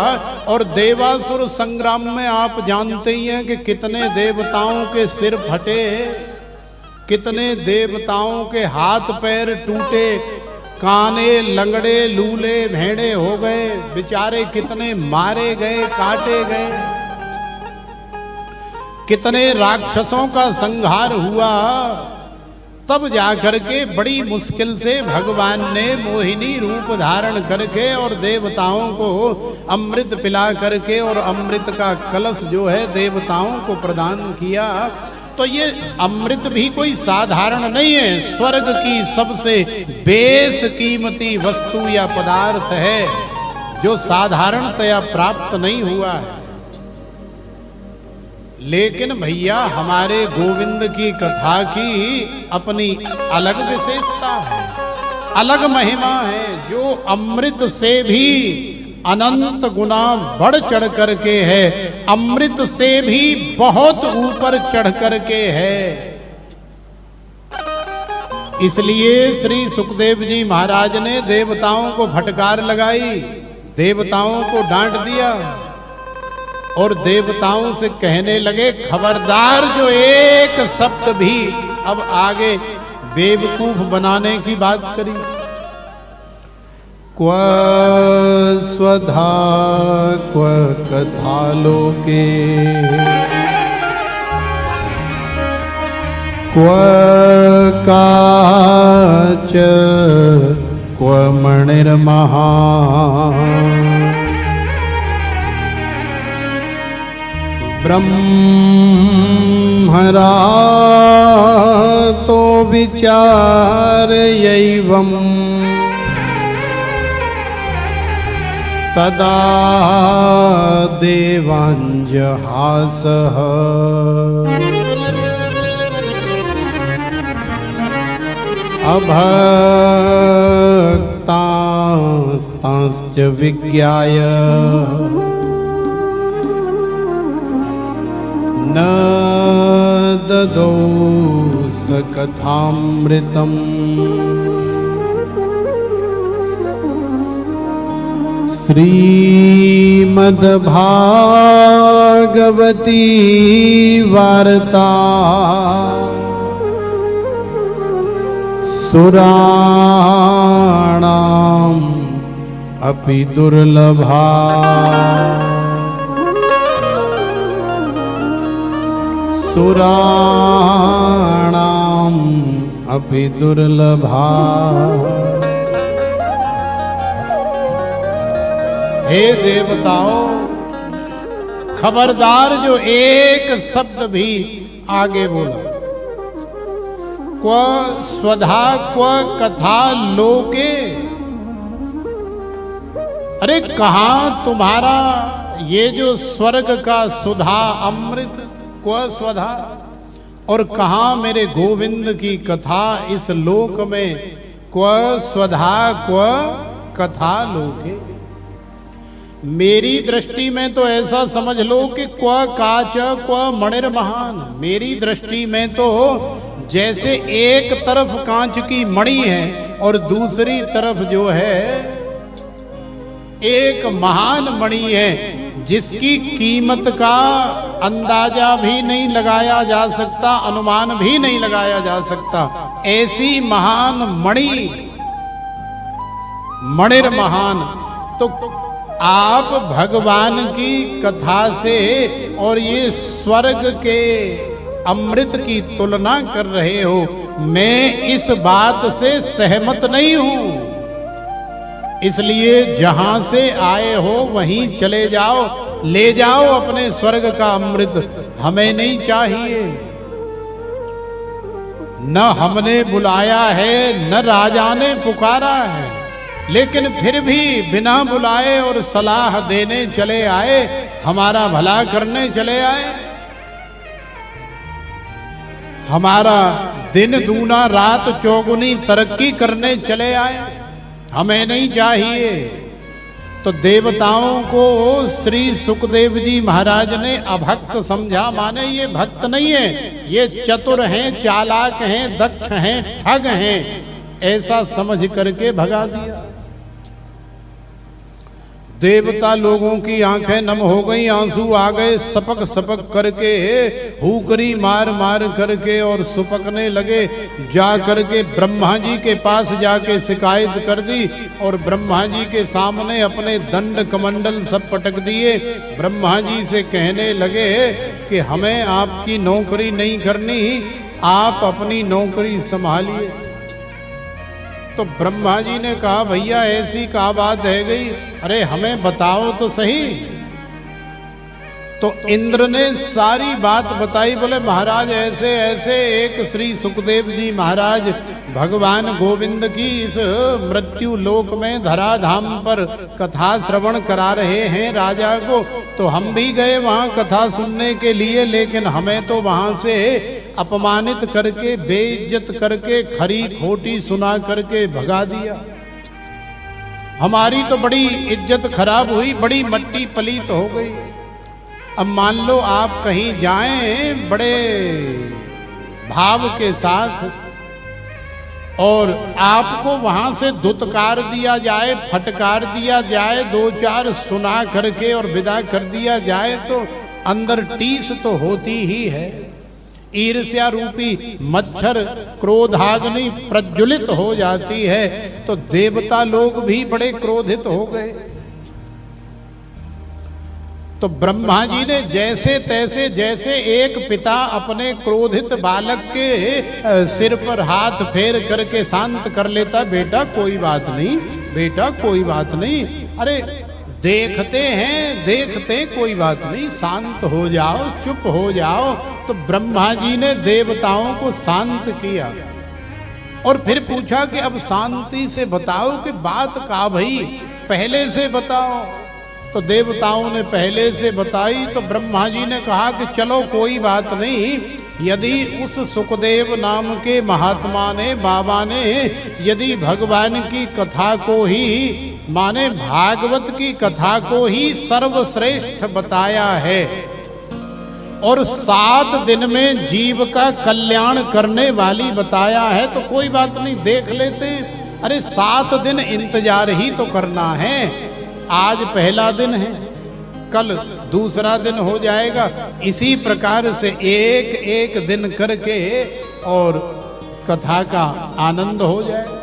और देवासुर संग्राम में आप जानते ही हैं कि कितने देवताओं के सिर फटे, कितने देवताओं के हाथ पैर टूटे, काने लंगड़े लूले भेड़े हो गए, बेचारे कितने मारे गए, काटे गए, कितने राक्षसों का संहार हुआ। तब जाकर के बड़ी मुश्किल से भगवान ने मोहिनी रूप धारण करके और देवताओं को अमृत पिला करके और अमृत का कलश जो है देवताओं को प्रदान किया। तो ये अमृत भी कोई साधारण नहीं है, स्वर्ग की सबसे बेशकीमती वस्तु या पदार्थ है जो साधारणतया प्राप्त नहीं हुआ है। लेकिन भैया हमारे गोविंद की कथा की अपनी अलग विशेषता है। अलग महिमा है, जो अमृत से भी अनंत गुना बढ़ चढ़ करके है, अमृत से भी बहुत ऊपर चढ़ करके है। इसलिए श्री सुखदेव जी महाराज ने देवताओं को फटकार लगाई, देवताओं को डांट दिया और देवताओं से कहने लगे, खबरदार जो एक शब्द भी अब आगे बेवकूफ बनाने की बात करी। क्व स्वधा क्व कथा लोके क्व काच क्व मणिर्महा ब्रह्मरा तो विचारयैवम् तदा देवाञ्जहासः अभक्तांश्च विज्ञाय न ददौ स कथामृतम् श्रीमद्भागवती वार्ता सुराणाम् अपि दुर्लभा सुराणाम् अपि दुर्लभा। हे देवताओं, खबरदार जो एक शब्द भी आगे बोला, क्व स्वधा क्व कथा लोके, अरे कहां तुम्हारा ये जो स्वर्ग का सुधा अमृत क्व स्वधा, और कहां मेरे गोविंद की कथा इस लोक में, क्व स्वधा क्व कथा लोके। मेरी दृष्टि में तो ऐसा समझ लो कि क्व काच क्व मणिर्महान, मेरी दृष्टि में तो जैसे एक तरफ कांच की मणि है और दूसरी तरफ जो है एक महान मणि है, जिसकी कीमत का अंदाजा भी नहीं लगाया जा सकता, अनुमान भी नहीं लगाया जा सकता। ऐसी महान मणि, मणिर्महान। तो आप भगवान की कथा से और ये स्वर्ग के अमृत की तुलना कर रहे हो, मैं इस बात से सहमत नहीं हूं। इसलिए जहां से आए हो वहीं चले जाओ, ले जाओ अपने स्वर्ग का अमृत, हमें नहीं चाहिए। न हमने बुलाया है, न राजा ने पुकारा है, लेकिन फिर भी बिना बुलाए और सलाह देने चले आए, हमारा भला करने चले आए, हमारा दिन दूना रात चौगुनी तरक्की करने चले आए, हमें नहीं चाहिए। तो देवताओं को श्री सुखदेव जी महाराज ने अभक्त समझा, माने ये भक्त नहीं है, ये चतुर हैं, चालाक हैं, दक्ष हैं, ठग हैं, ऐसा समझ करके भगा दिया। देवता लोगों की आंखें नम हो गई, आंसू आ गए, सपक सपक करके हुकरी मार मार करके और सुपकने लगे। जा करके ब्रह्मा जी के पास जाके शिकायत कर दी और ब्रह्मा जी के सामने अपने दंड कमंडल सब पटक दिए। ब्रह्मा जी से कहने लगे कि हमें आपकी नौकरी नहीं करनी, आप अपनी नौकरी संभालिए। तो ब्रह्मा जी ने कहा भैया ऐसी क्या बात है गई, अरे हमें बताओ तो सही। तो इंद्र ने सारी बात बताई, बोले महाराज ऐसे ऐसे एक श्री सुखदेव जी महाराज भगवान गोविंद की इस मृत्यु लोक में धराधाम पर कथा श्रवण करा रहे हैं राजा को। तो हम भी गए वहाँ कथा सुनने के लिए, लेकिन हमें तो वहाँ से अपमानित करके, बेइज्जत करके, खरी खोटी सुना करके भगा दिया। हमारी तो बड़ी इज्जत खराब हुई, बड़ी मट्टी पलीत हो गई। अब मान लो आप कहीं जाएं बड़े भाव के साथ और आपको वहां से दुत्कार दिया जाए, फटकार दिया जाए, दो चार सुना करके और विदा कर दिया जाए, तो अंदर टीस तो होती ही है। ईर्ष्या रूपी मच्छर क्रोधाग्नि प्रज्वलित हो जाती है। तो देवता लोग भी बड़े क्रोधित हो गए। तो ब्रह्मा जी ने जैसे तैसे, जैसे एक पिता अपने क्रोधित बालक के सिर पर हाथ फेर करके शांत कर लेता, बेटा कोई बात नहीं, बेटा कोई बात नहीं, अरे देखते हैं कोई बात नहीं, शांत हो जाओ, चुप हो जाओ। तो ब्रह्मा जी ने देवताओं को शांत किया और फिर पूछा कि अब शांति से बताओ कि बात का भई, पहले से बताओ। तो देवताओं ने पहले से बताई। तो ब्रह्मा जी ने कहा कि चलो कोई बात नहीं, यदि उस सुखदेव नाम के महात्मा ने, बाबा ने, यदि भगवान की कथा को ही, माने भागवत की कथा को ही सर्वश्रेष्ठ बताया है और 7 दिन में जीव का कल्याण करने वाली बताया है, तो कोई बात नहीं, देख लेते हैं। अरे 7 दिन इंतजार ही तो करना है। आज पहला दिन है, कल दूसरा दिन हो जाएगा। इसी प्रकार से एक एक दिन करके और कथा का आनंद हो जाए।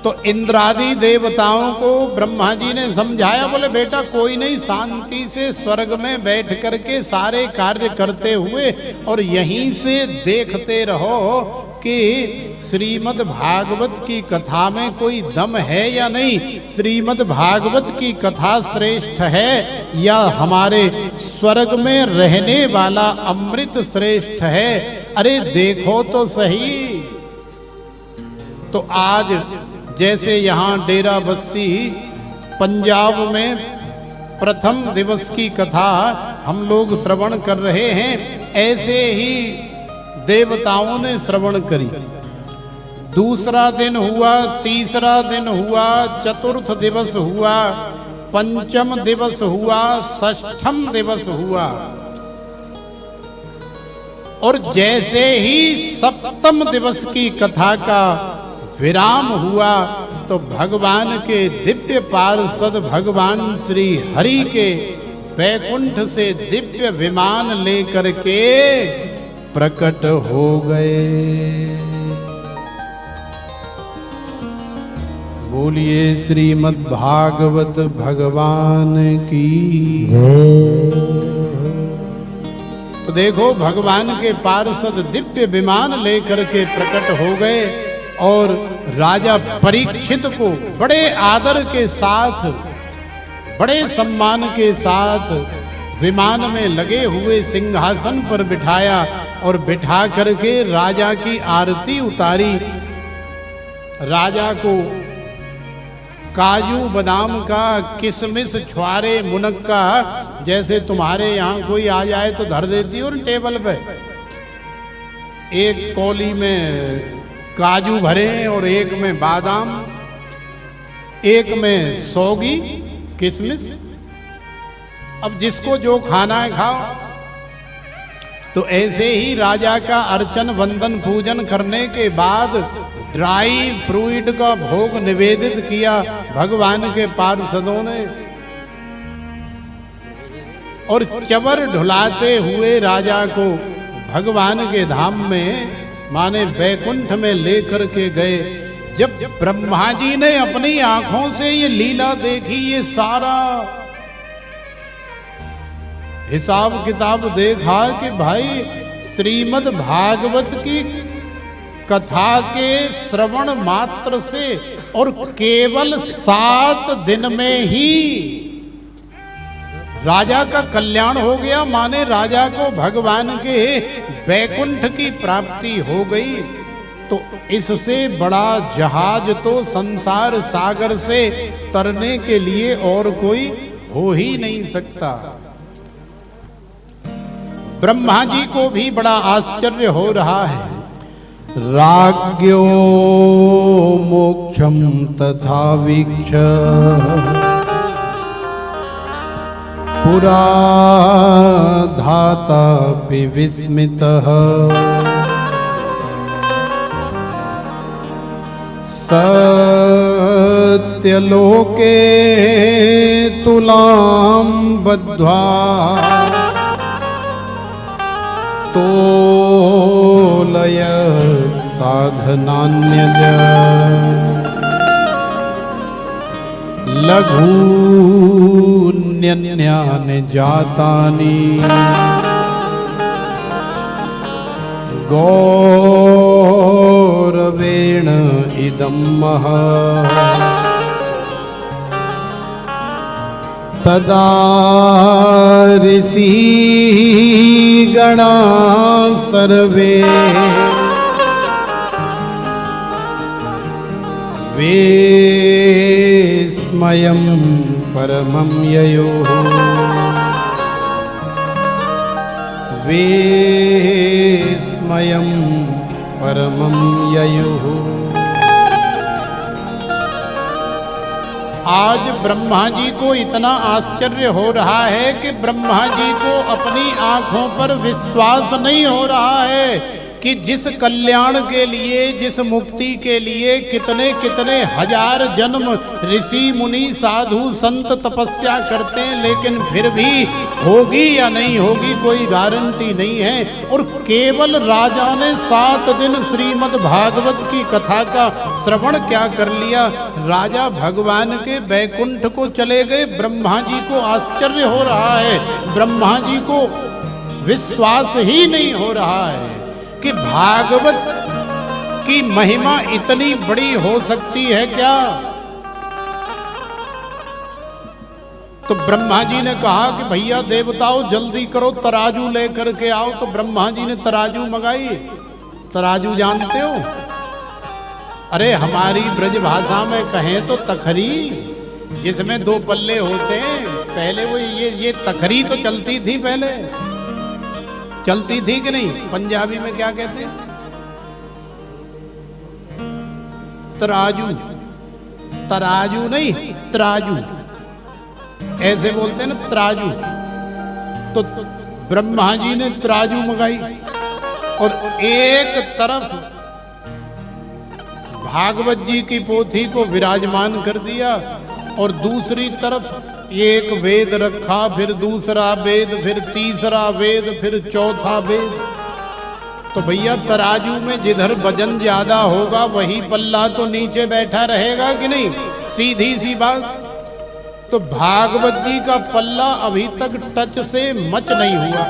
तो इंद्रादि देवताओं को ब्रह्मा जी ने समझाया, बोले बेटा कोई नहीं, शांति से स्वर्ग में बैठ करके सारे कार्य करते हुए और यहीं से देखते रहो कि श्रीमद् भागवत की कथा में कोई दम है या नहीं, श्रीमद् भागवत की कथा श्रेष्ठ है या हमारे स्वर्ग में रहने वाला अमृत श्रेष्ठ है। अरे देखो तो सही। तो आज जैसे यहाँ डेरा बस्सी पंजाब में प्रथम दिवस की कथा हम लोग श्रवण कर रहे हैं, ऐसे ही देवताओं ने श्रवण करी। दूसरा दिन हुआ, तीसरा दिन हुआ, चतुर्थ दिवस हुआ, पंचम दिवस हुआ, षष्ठम दिवस हुआ और जैसे ही सप्तम दिवस की कथा का विराम हुआ तो भगवान के दिव्य पार्षद भगवान श्री हरि के वैकुंठ से दिव्य विमान लेकर के प्रकट हो गए। बोलिए श्रीमद् भागवत भगवान की जय। तो देखो भगवान के पार्षद दिव्य विमान लेकर के प्रकट हो गए और राजा परीक्षित को बड़े आदर के साथ, बड़े सम्मान के साथ विमान में लगे हुए सिंहासन पर बिठाया और बिठा करके राजा की आरती उतारी। राजा को काजू बादाम का, किशमिश, छुआरे, मुनक्का, जैसे तुम्हारे यहाँ कोई आ जाए तो धर देती हो ना टेबल पे, एक कौली में काजू भरे और एक में बादाम, एक में सौगी, किशमिश। अब जिसको जो खाना है खाओ। तो ऐसे ही राजा का अर्चन वंदन पूजन करने के बाद ड्राई फ्रूट का भोग निवेदित किया भगवान के पार्षदों ने और चवर ढुलाते हुए राजा को भगवान के धाम में, माने वैकुंठ में लेकर के गए। जब ब्रह्मा जी ने अपनी आंखों से ये लीला देखी, ये सारा हिसाब किताब देखा कि भाई श्रीमद् भागवत की कथा के श्रवण मात्र से और केवल 7 दिन में ही राजा का कल्याण हो गया, माने राजा को भगवान के वैकुंठ की प्राप्ति हो गई। तो इससे बड़ा जहाज तो संसार सागर से तरने के लिए और कोई हो ही नहीं सकता। ब्रह्मा जी को भी बड़ा आश्चर्य हो रहा है। राज्ञो मोक्षम तथा वीक्ष पुरा धातापि विस्मितः सत्यलोके तुलां बद्ध्वा तोलयत् साधनान्यज लघून्यन्यानि जातानि गौरवेण इदं महत् तदा ऋषिगणा सर्वे विस्मयं परमं ययोः विस्मयं परमं ययोः। आज ब्रह्मा जी को इतना आश्चर्य हो रहा है कि ब्रह्मा जी को अपनी आंखों पर विश्वास नहीं हो रहा है कि जिस कल्याण के लिए, जिस मुक्ति के लिए कितने कितने हजार जन्म ऋषि मुनि साधु संत तपस्या करते हैं, लेकिन फिर भी होगी या नहीं होगी कोई गारंटी नहीं है। और केवल राजा ने 7 दिन श्रीमद् भागवत की कथा का श्रवण क्या कर लिया, राजा भगवान के बैकुंठ को चले गए। ब्रह्मा जी को आश्चर्य हो रहा है, ब्रह्मा जी को विश्वास ही नहीं हो रहा है कि भागवत की महिमा इतनी बड़ी हो सकती है क्या। तो ब्रह्मा जी ने कहा कि भैया देवताओं जल्दी करो, तराजू लेकर के आओ। तो ब्रह्मा जी ने तराजू मंगाई। तराजू जानते हो? अरे हमारी ब्रज भाषा में कहें तो तखरी, जिसमें 2 पल्ले होते हैं। पहले वो ये तखरी तो चलती थी, पहले चलती थी कि नहीं? पंजाबी में क्या कहते हैं? तराजू। तराजू नहीं, तराजू ऐसे बोलते हैं ना, तराजू। तो ब्रह्मा जी ने तराजू मंगाई और एक तरफ भागवत जी की पोथी को विराजमान कर दिया और दूसरी तरफ एक वेद रखा, फिर दूसरा वेद, फिर तीसरा वेद, फिर चौथा वेद। तो भैया तराजू में जिधर वजन ज्यादा होगा वही पल्ला तो नीचे बैठा रहेगा कि नहीं? सीधी सी बात। तो भागवत जी का पल्ला अभी तक टच से मच नहीं हुआ।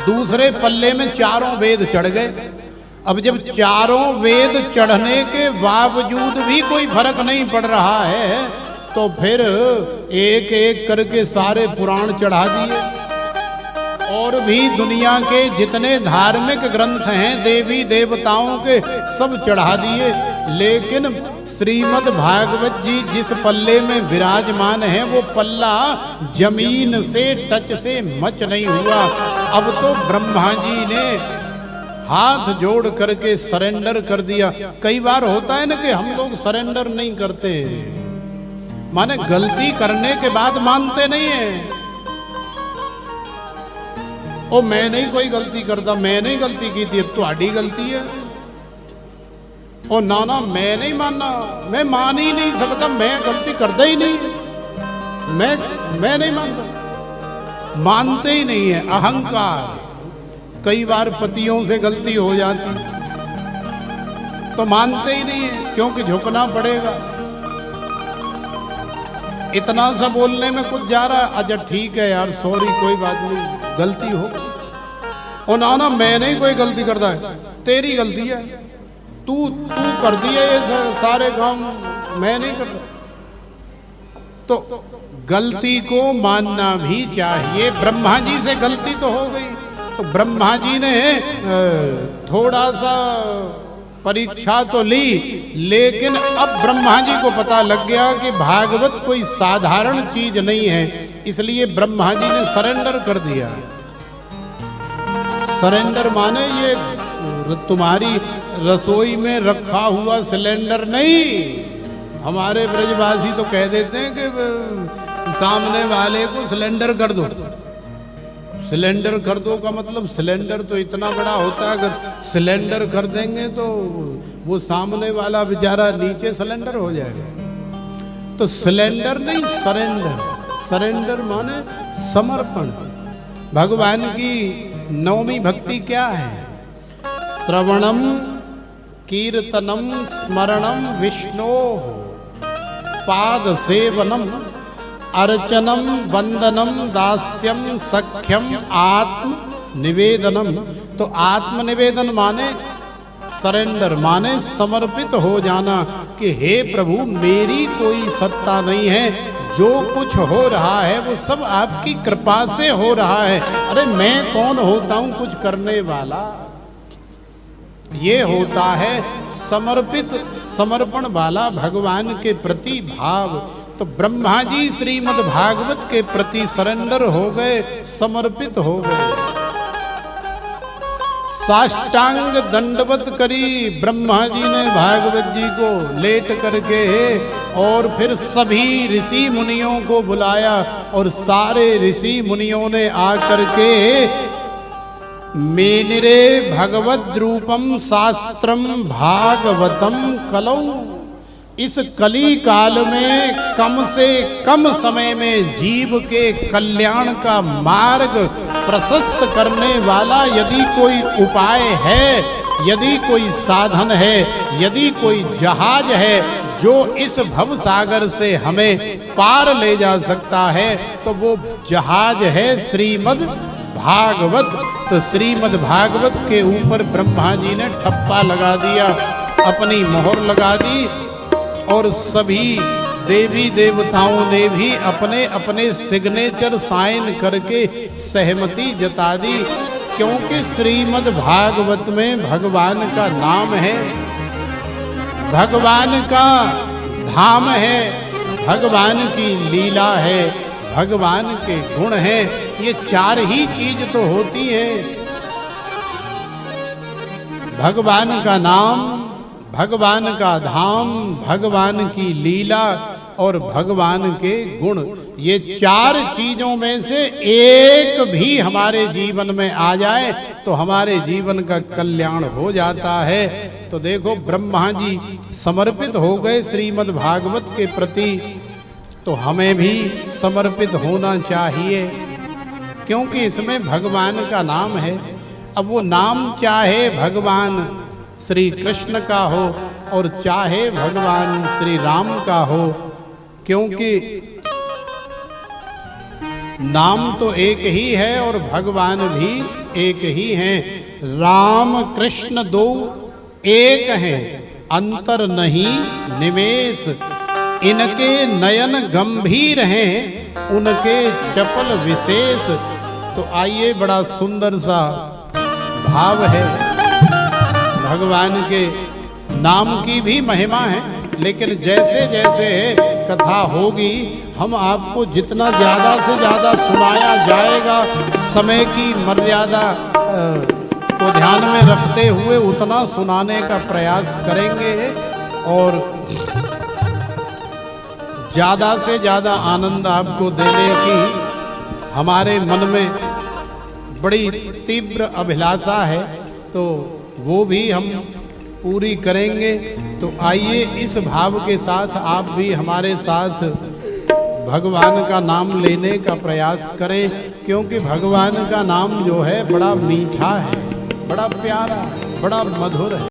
दूसरे पल्ले में 4 वेद चढ़ गए। अब जब 4 वेद चढ़ने के बावजूद भी कोई फर्क नहीं पड़ रहा है, तो फिर एक एक करके सारे पुराण चढ़ा दिए और भी दुनिया के जितने धार्मिक ग्रंथ हैं देवी देवताओं के सब चढ़ा दिए। लेकिन श्रीमद् भागवत जी जिस पल्ले में विराजमान है वो पल्ला जमीन से टच से मच नहीं हुआ। अब तो ब्रह्मा जी ने हाथ जोड़ करके सरेंडर कर दिया। कई बार होता है ना कि हम लोग सरेंडर नहीं करते, माने गलती करने के बाद मानते नहीं है। ओ मैं नहीं कोई गलती करता, मैं नहीं गलती की थी, तुम्हारी गलती है। ओ ना ना मैं नहीं मानना, मैं मान ही नहीं सकता, मैं गलती करता ही नहीं, मैं नहीं मानता। मानते ही नहीं है, अहंकार। कई बार पतियों से गलती हो जाती तो मानते ही नहीं है, क्योंकि झुकना पड़ेगा। इतना सा बोलने में कुछ जा रहा है, अच्छा ठीक है यार, सॉरी, कोई बात नहीं, गलती हो। और ना ना मैं नहीं कोई गलती करता है, तेरी गलती है, तू कर दिया ये सारे काम, मैं नहीं करता। तो गलती को मानना भी चाहिए। ब्रह्मा जी से गलती तो हो गई, तो ब्रह्मा जी ने थोड़ा सा परीक्षा तो ली, लेकिन अब ब्रह्मा जी को पता लग गया कि भागवत कोई साधारण चीज नहीं है, इसलिए ब्रह्मा जी ने सरेंडर कर दिया। सरेंडर माने ये तुम्हारी रसोई में रखा हुआ सिलेंडर नहीं। हमारे ब्रजवासी तो कह देते हैं कि सामने वाले को सिलेंडर कर दो। सिलेंडर कर दो का मतलब सिलेंडर तो इतना बड़ा होता है, अगर सिलेंडर कर देंगे तो वो सामने वाला बेचारा नीचे सिलेंडर हो जाएगा। तो सिलेंडर नहीं, सरेंडर। सरेंडर माने समर्पण। भगवान की नवमी भक्ति क्या है? श्रवणम कीर्तनम स्मरणम विष्णो पाद सेवनम अर्चनम वंदनम दास्यम सख्यम आत्म निवेदनम। तो आत्म निवेदन माने सरेंडर, माने समर्पित हो जाना कि हे प्रभु मेरी कोई सत्ता नहीं है, जो कुछ हो रहा है वो सब आपकी कृपा से हो रहा है। अरे मैं कौन होता हूं कुछ करने वाला? ये होता है समर्पित, समर्पण वाला भगवान के प्रति भाव। तो ब्रह्मा जी श्रीमद् भागवत के प्रति सरेंडर हो गए, समर्पित हो गए। साष्टांग दंडवत करी ब्रह्मा जी ने भागवत जी को लेट करके, और फिर सभी ऋषि मुनियों को बुलाया और सारे ऋषि मुनियों ने आकर के मेनिरे भगवद रूपम शास्त्रम भागवतम कलौ। इस कली काल में कम से कम समय में जीव के कल्याण का मार्ग प्रशस्त करने वाला यदि कोई उपाय है, यदि कोई साधन है, यदि कोई जहाज है जो इस भव सागर से हमें पार ले जा सकता है, तो वो जहाज है श्रीमद् भागवत। तो श्रीमद् भागवत के ऊपर ब्रह्मा जी ने ठप्पा लगा दिया, अपनी मोहर लगा दी, और सभी देवी देवताओं ने भी अपने अपने सिग्नेचर साइन करके सहमति जता दी, क्योंकि श्रीमद् भागवत में भगवान का नाम है, भगवान का धाम है, भगवान की लीला है, भगवान के गुण हैं। ये चार ही चीज तो होती है, भगवान का नाम, भगवान का धाम, भगवान की लीला और भगवान के गुण। ये चार चीजों में से एक भी हमारे जीवन में आ जाए तो हमारे जीवन का कल्याण हो जाता है। तो देखो ब्रह्मा जी समर्पित हो गए श्रीमद् भागवत के प्रति, तो हमें भी समर्पित होना चाहिए, क्योंकि इसमें भगवान का नाम है। अब वो नाम चाहे भगवान श्री कृष्ण का हो और चाहे भगवान श्री राम का हो, क्योंकि नाम तो एक ही है और भगवान भी एक ही हैं। राम कृष्ण दो एक हैं, अंतर नहीं निवेश। इनके नयन गंभीर हैं, उनके चपल विशेष। तो आइए, बड़ा सुंदर सा भाव है। भगवान के नाम की भी महिमा है, लेकिन जैसे जैसे कथा होगी हम आपको जितना ज़्यादा से ज़्यादा सुनाया जाएगा, समय की मर्यादा को ध्यान में रखते हुए उतना सुनाने का प्रयास करेंगे, और ज़्यादा से ज़्यादा आनंद आपको देने की हमारे मन में बड़ी तीव्र अभिलाषा है, तो वो भी हम पूरी करेंगे। तो आइए इस भाव के साथ आप भी हमारे साथ भगवान का नाम लेने का प्रयास करें, क्योंकि भगवान का नाम जो है बड़ा मीठा है, बड़ा प्यारा है, बड़ा मधुर है।